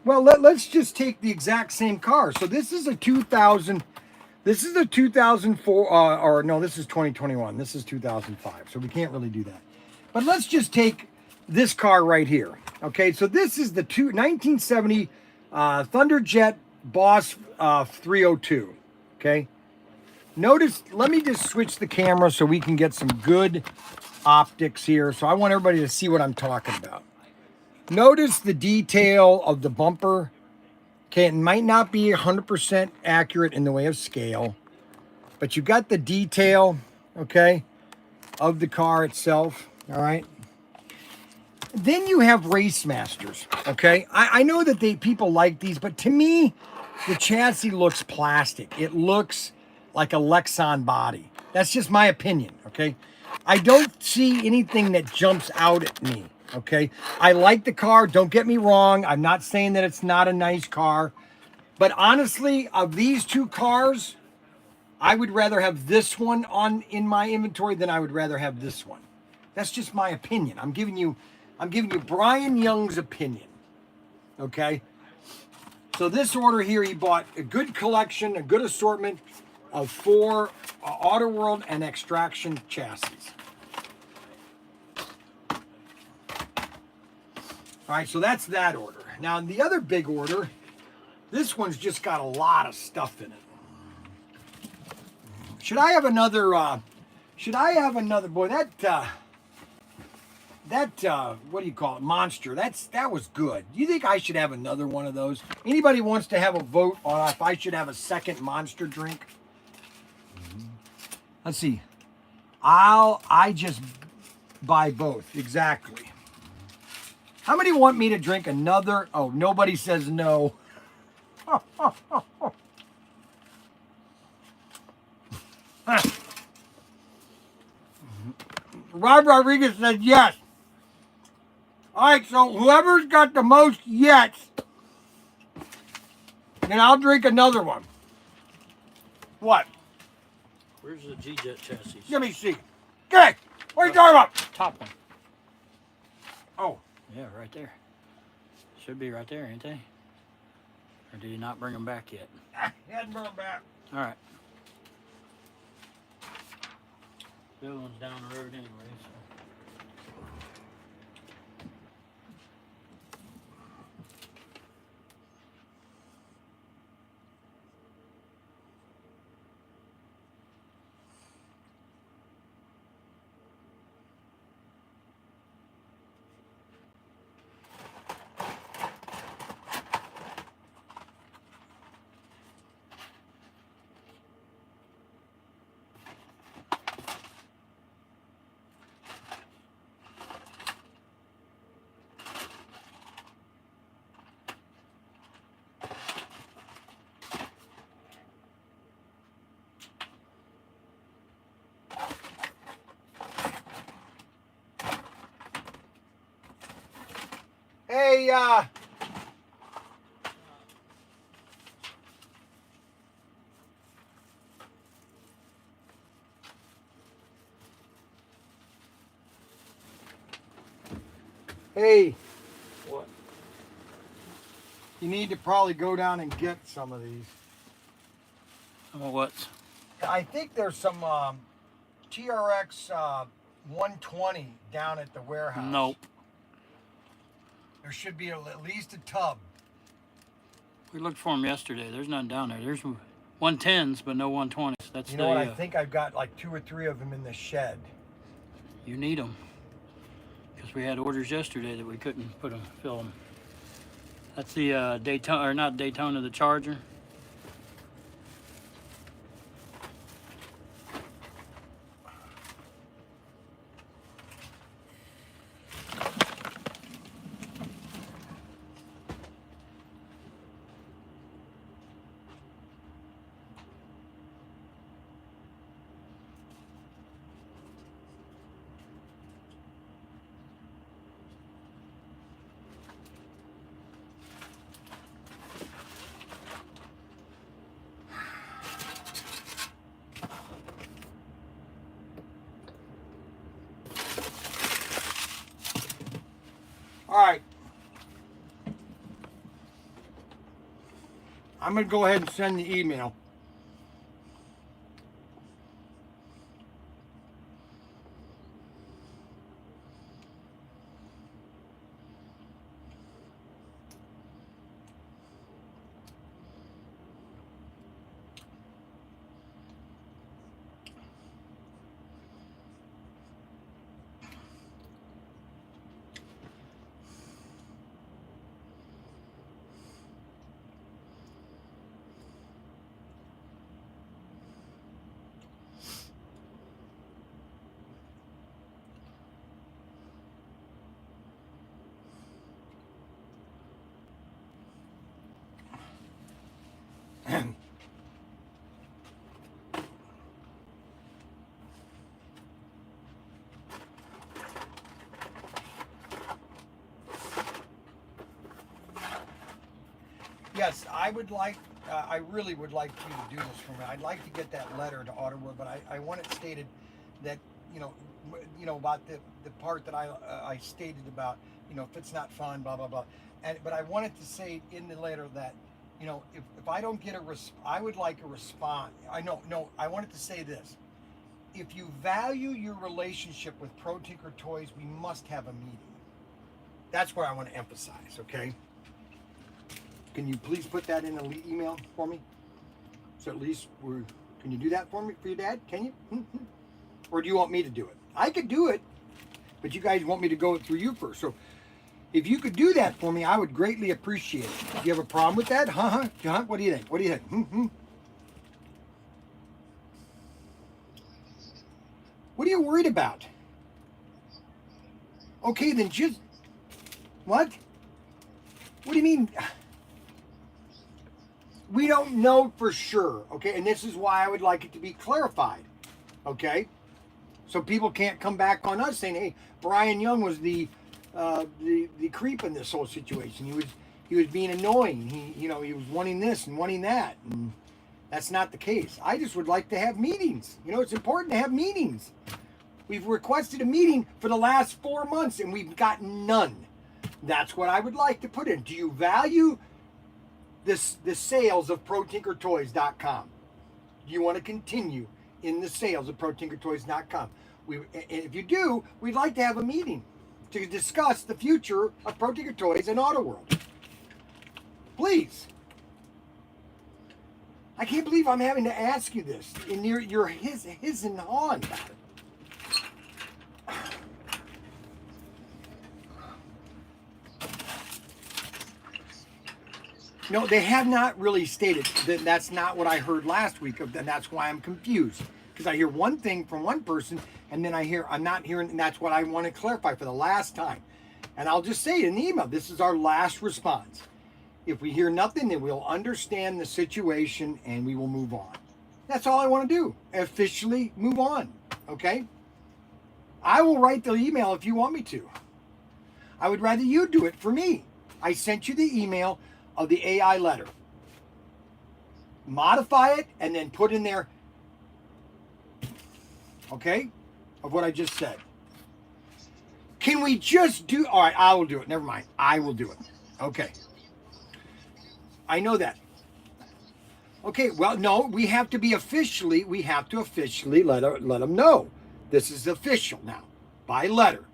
Well, let's just take the exact same car. So this is a 2000, this is a 2004, or no, this is 2021. This is 2005, so we can't really do that. But let's just take this car right here, okay? So this is the 1970 Thunderjet Boss 302, okay? Notice, let me just switch the camera so we can get some good optics here. So I want everybody to see what I'm talking about. Notice the detail of the bumper. Okay, it might not be 100% accurate in the way of scale, but you got the detail, okay, of the car itself, all right? Then you have Race Masters, okay? I know that people like these, but to me, the chassis looks plastic. It looks like a Lexan body. That's just my opinion, okay? I don't see anything that jumps out at me, okay? I like the car, don't get me wrong. I'm not saying that it's not a nice car. But honestly, of these 2 cars, I would rather have this one in my inventory than I would rather have this one. That's just my opinion. I'm giving you Brian Young's opinion, okay? So this order here, he bought a good collection, a good assortment of 4 Auto World and Extraction chassis. All right, so that's that order. Now, the other big order, this one's just got a lot of stuff in it. Should I have another, boy, what do you call it, monster, that was good. Do you think I should have another one of those? Anybody wants to have a vote on if I should have a second monster drink? Let's see. I just buy both, exactly. How many want me to drink another? Oh, nobody says no. Rob Rodriguez said yes. All right, so whoever's got the most yes, then I'll drink another one. What? Where's the G-Jet chassis? Let me see. Okay, what are you talking about? Top one. Oh, Yeah, right there. Should be right there, ain't they? Or did he not bring them back yet? he hadn't burned back. All right. The other one's down the road anyway, so. Hey, hey, What? you need to probably go down and get some of these. Oh, what? I think there's some TRX 120 down at the warehouse. Nope. There should be at least a tub. We looked for them yesterday. There's none down there. There's 110s, but no 120s. That's You the. know what? I think I've got like 2 or 3 of them in the shed. You need them. Because we had orders yesterday that we couldn't fill them. That's the Daytona, or not Daytona, the Charger. All right. I'm going to go ahead and send the email. Yes, I would like, I really would like you to do this for me. I'd like to get that letter to Ottawa, but I want it stated that, you know about the part that I stated about, if it's not fun, blah, blah, blah. But I wanted to say in the letter that, if I don't get I would like a response. I wanted to say this. If you value your relationship with ProTinkerToys, we must have a meeting. That's where I want to emphasize, okay? Can you please put that in an email for me? So at least can you do that for me, for your dad? Can you? Or do you want me to do it? I could do it, but you guys want me to go through you first. So if you could do that for me, I would greatly appreciate it. Do you have a problem with that? Huh? John, what do you think? What do you think? What are you worried about? Okay, then just... What? What do you mean? We don't know for sure, okay? And this is why I would like it to be clarified, okay? So people can't come back on us saying, "Hey, Brian Young was the creep in this whole situation. He was being annoying. He was wanting this and wanting that." And that's not the case. I just would like to have meetings. It's important to have meetings. We've requested a meeting for the last 4 months and we've got none. That's what I would like to put in. Do you value the sales of ProTinkerToys.com? Do you want to continue in the sales of ProTinkerToys.com? If you do, we'd like to have a meeting to discuss the future of ProTinkerToys and Auto World. Please. I can't believe I'm having to ask you this, and you're his and hawing about it. No, they have not really stated that. That's not what I heard last week, and that's why I'm confused. Because I hear one thing from one person, and then I'm not hearing, and that's what I want to clarify for the last time. And I'll just say it in the email, this is our last response. If we hear nothing, then we'll understand the situation and we will move on. That's all I want to do. Officially move on, okay? I will write the email if you want me to. I would rather you do it for me. I sent you the email of the AI letter. Modify it and then put in there, okay, of what I just said. Can we just do, all right, I will do it. Never mind. I will do it. Okay. I know that. Okay, well, no, we have to officially let them know. This is official now, by letter.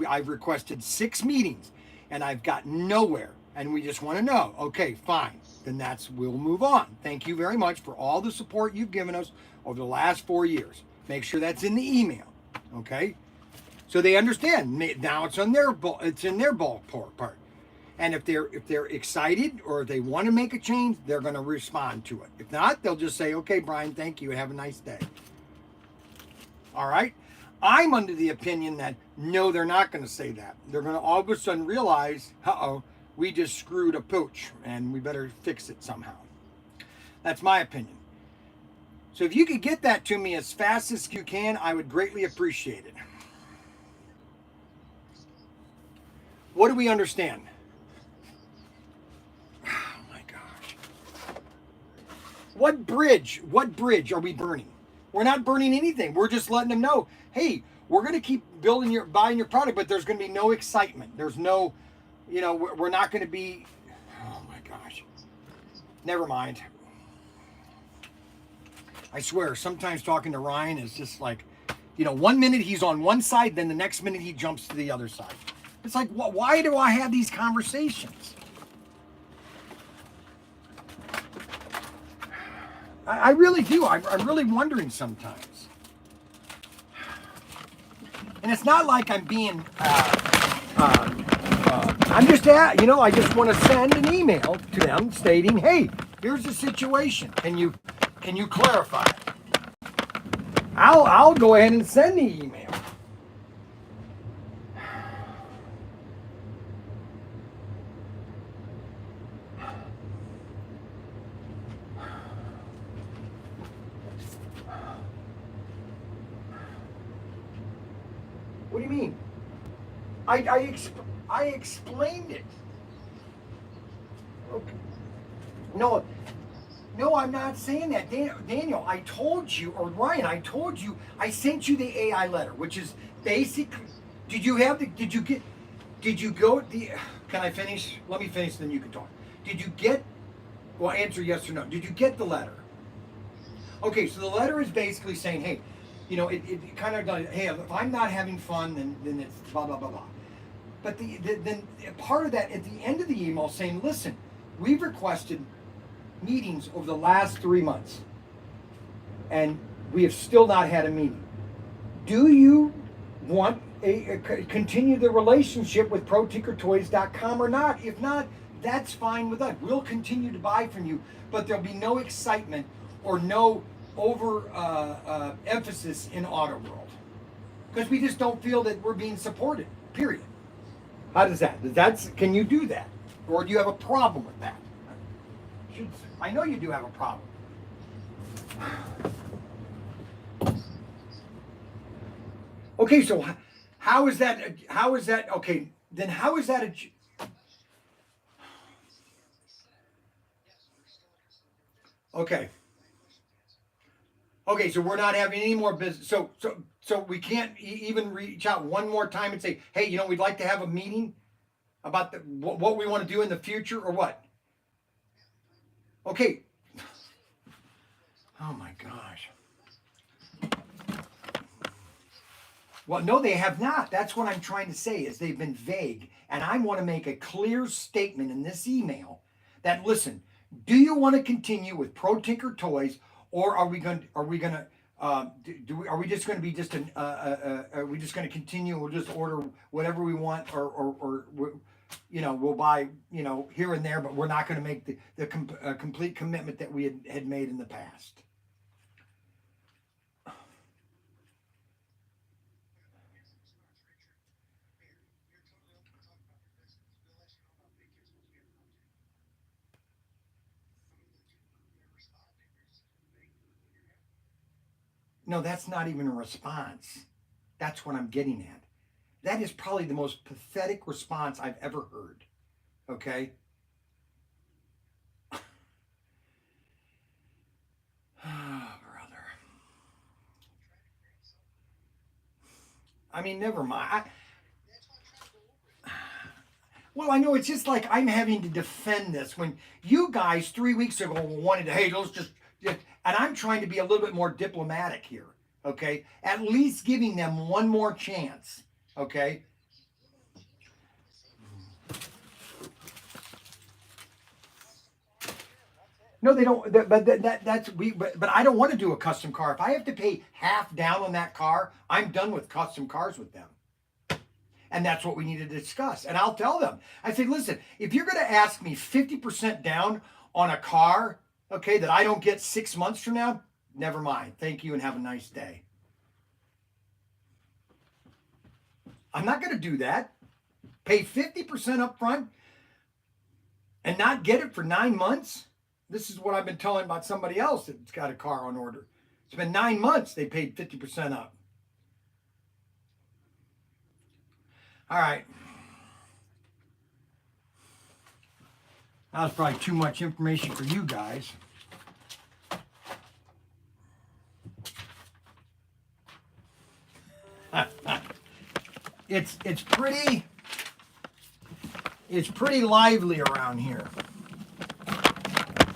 I've requested 6 meetings, and I've got nowhere, and we just want to know. Okay, fine. Then we'll move on. Thank you very much for all the support you've given us over the last 4 years. Make sure that's in the email, okay? So they understand. Now it's in their ballpark part. And if they're excited or if they want to make a change, they're going to respond to it. If not, they'll just say, "Okay, Brian, thank you, and have a nice day." All right? I'm under the opinion that, no, they're not going to say that. They're going to all of a sudden realize, we just screwed a pooch, and we better fix it somehow. That's my opinion. So if you could get that to me as fast as you can, I would greatly appreciate it. What do we understand? What bridge are we burning? We're not burning anything. We're just letting them know, hey, we're going to keep buying your product, but there's going to be no excitement. There's no, we're not going to be, oh my gosh. Never mind. I swear, sometimes talking to Ryan is just like, 1 minute he's on one side, then the next minute he jumps to the other side. It's like, why do I have these conversations? I really do. I'm really wondering sometimes. And it's not like I'm being, I'm just I just want to send an email to them stating, hey, here's the situation. Can you clarify? I'll go ahead and send the email. What do you mean? I explained it. Okay. No, I'm not saying that, Daniel. I told you, or Ryan, I told you. I sent you the AI letter, which is basically. Did you go? Can I finish? Let me finish, then you can talk. Did you get? Well, answer yes or no. Did you get the letter? Okay, so the letter is basically saying, hey. It kind of does, hey, if I'm not having fun, then it's blah, blah, blah, blah. But then part of that, at the end of the email saying, listen, we've requested meetings over the last 3 months, and we have still not had a meeting. Do you want continue the relationship with ProTinkerToys.com or not? If not, that's fine with us. We'll continue to buy from you, but there'll be no excitement or no emphasis in Auto World, because we just don't feel that we're being supported, period. How does that? Can you do that? Or do you have a problem with that? I know you do have a problem. Okay, so how is that, okay, then how is that okay. Okay, so we're not having any more business. So we can't even reach out one more time and say, hey, we'd like to have a meeting about what we want to do in the future, or what? Okay. Oh my gosh. Well, no, they have not. That's what I'm trying to say, is they've been vague. And I want to make a clear statement in this email that, listen, do you want to continue with ProTinkerToys, or are we just going to continue? We'll just order whatever we want, or we'll buy, here and there, but we're not going to make the complete commitment that we had made in the past. No, that's not even a response. That's what I'm getting at. That is probably the most pathetic response I've ever heard. Okay? Oh, brother. I mean, never mind. Well, I know it's just like I'm having to defend this when you guys 3 weeks ago wanted to, hey, let's just, and I'm trying to be a little bit more diplomatic here, okay? At least giving them one more chance, okay? No, they don't. But I don't want to do a custom car. If I have to pay half down on that car, I'm done with custom cars with them. And that's what we need to discuss. And I'll tell them. I say, listen, if you're going to ask me 50% down on a car, okay, that I don't get 6 months from now, never mind. Thank you and have a nice day. I'm not going to do that. Pay 50% up front and not get it for 9 months. This is what I've been telling about somebody else that's got a car on order. It's been 9 months they paid 50% up. All right. That was probably too much information for you guys. It's pretty lively around here.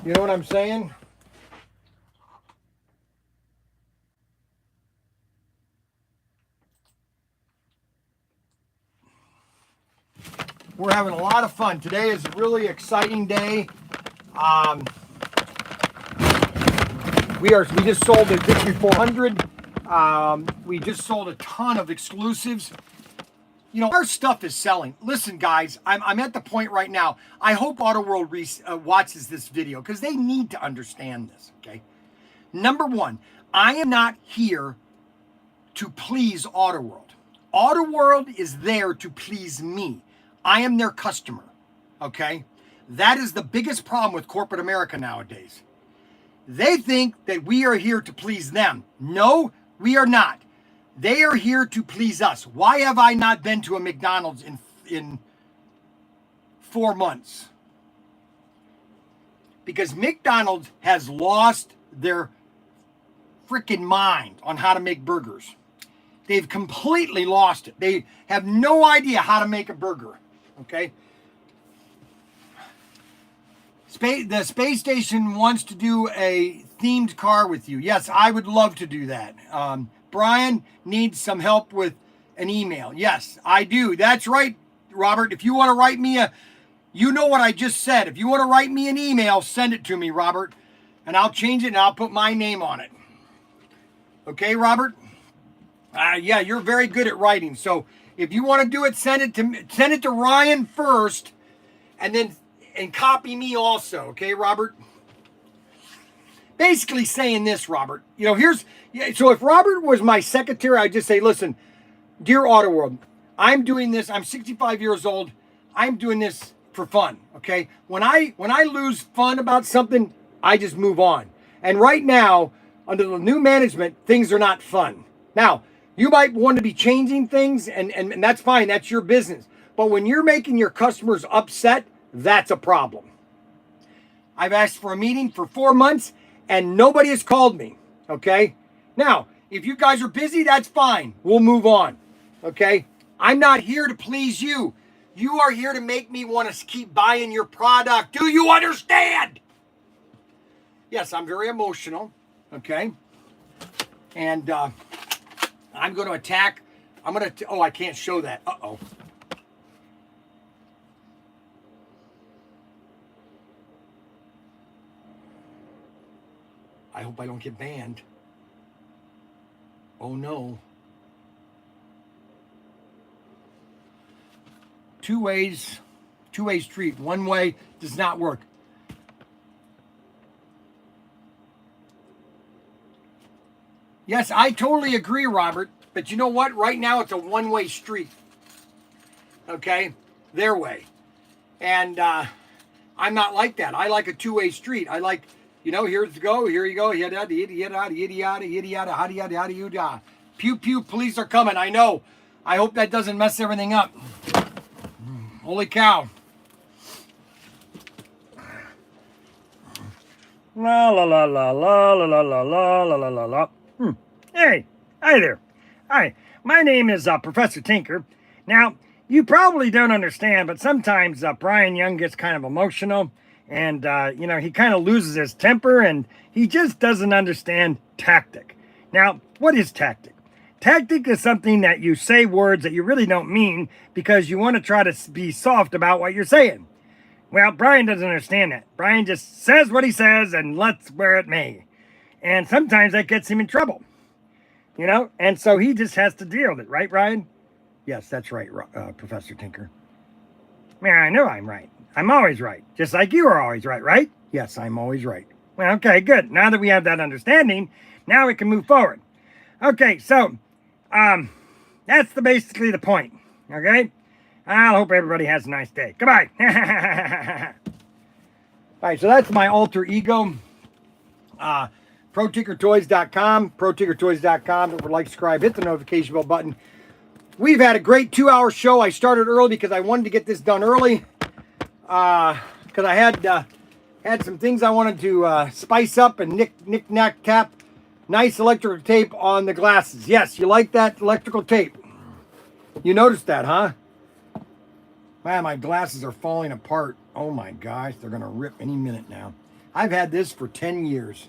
You know what I'm saying? We're having a lot of fun. Today is a really exciting day. We just sold the 5400. We just sold a ton of exclusives. Our stuff is selling. Listen, guys, I'm at the point right now. I hope Auto World watches this video because they need to understand this, okay? Number one, I am not here to please Auto World. Auto World is there to please me. I am their customer, okay? That is the biggest problem with corporate America nowadays. They think that we are here to please them. No, we are not. They are here to please us. Why have I not been to a McDonald's in 4 months? Because McDonald's has lost their freaking mind on how to make burgers. They've completely lost it. They have no idea how to make a burger. Okay. The space station wants to do a themed car with you. Yes, I would love to do that. Brian needs some help with an email. Yes, I do. That's right, Robert. If you want to write me you know what I just said. If you want to write me an email, send it to me, Robert, and I'll change it and I'll put my name on it. Okay, Robert? Yeah, you're very good at writing. So if you want to do it, send it to Ryan first, and copy me also. Okay, Robert? Basically saying this, Robert. So if Robert was my secretary, I'd just say, listen, dear Auto World, I'm doing this. I'm 65 years old. I'm doing this for fun. Okay. When I lose fun about something, I just move on. And right now, under the new management, things are not fun. Now, you might want to be changing things, and that's fine. That's your business. But when you're making your customers upset, that's a problem. I've asked for a meeting for 4 months, and nobody has called me. Okay. Now, if you guys are busy, that's fine. We'll move on. Okay. I'm not here to please you. You are here to make me want to keep buying your product. Do you understand? Yes, I'm very emotional. Okay. And I'm going to attack. Oh, I can't show that. Uh-oh. I hope I don't get banned. Oh no. Two-way street. One way does not work. Yes, I totally agree, Robert. But you know what? Right now it's a one-way street. Okay? Their way. And I'm not like that. I like a two-way street. I like, here you go, yada, yada, yada, yada, yada, yada, yada, yada, yada, yada. Pew, pew, police are coming. I know. I hope that doesn't mess everything up. Holy cow. La la la la la la la la la la la la. Hey, hi there. Hi, my name is Professor Tinker. Now, you probably don't understand, but sometimes Brian Young gets kind of emotional, and he kind of loses his temper, and he just doesn't understand tactic. Now, what is tactic? Tactic is something that you say words that you really don't mean because you want to try to be soft about what you're saying. Well, Brian doesn't understand that. Brian just says what he says and lets where it may. And sometimes that gets him in trouble. And so he just has to deal with it. Right, Brian? Yes, that's right, Professor Tinker. Yeah, I know I'm right. I'm always right. Just like you are always right, right? Yes, I'm always right. Well, okay, good. Now that we have that understanding, now we can move forward. Okay, so that's basically the point. Okay? I hope everybody has a nice day. Goodbye. All right, so that's my alter ego. ProTinkerToys.com. ProTinkerToys.com. Don't forget, like, subscribe, hit the notification bell button. We've had a great 2-hour show. I started early because I wanted to get this done early. Because I had some things I wanted to spice up and knick-knack tap. Nice electrical tape on the glasses. Yes, you like that electrical tape. You noticed that, huh? Man, my glasses are falling apart. Oh my gosh, they're going to rip any minute now. I've had this for 10 years.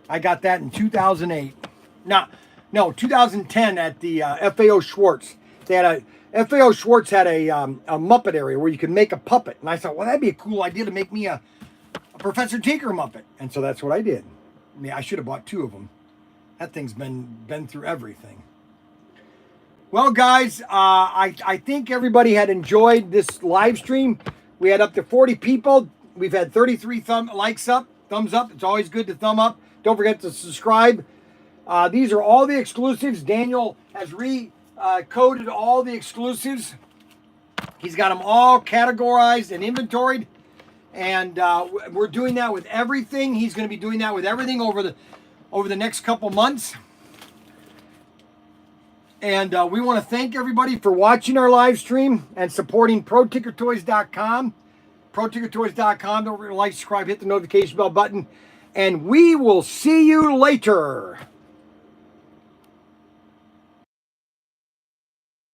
I got that in 2008. No, 2010 at the FAO Schwartz. They had FAO Schwartz had a Muppet area where you could make a puppet. And I thought, well, that'd be a cool idea to make me a Professor Tinker Muppet. And so that's what I did. I mean, I should have bought 2 of them. That thing's been through everything. Well, guys, I think everybody had enjoyed this live stream. We had up to 40 people. We've had 33 thumbs up. It's always good to thumb up. Don't forget to subscribe. These are all the exclusives. Daniel has coded all the exclusives. He's got them all categorized and inventoried. And we're doing that with everything. He's going to be doing that with everything over the next couple months. And we want to thank everybody for watching our live stream and supporting ProTinkerToys.com. ProTinkerToys.com. Don't forget to like, subscribe, hit the notification bell button. And we will see you later.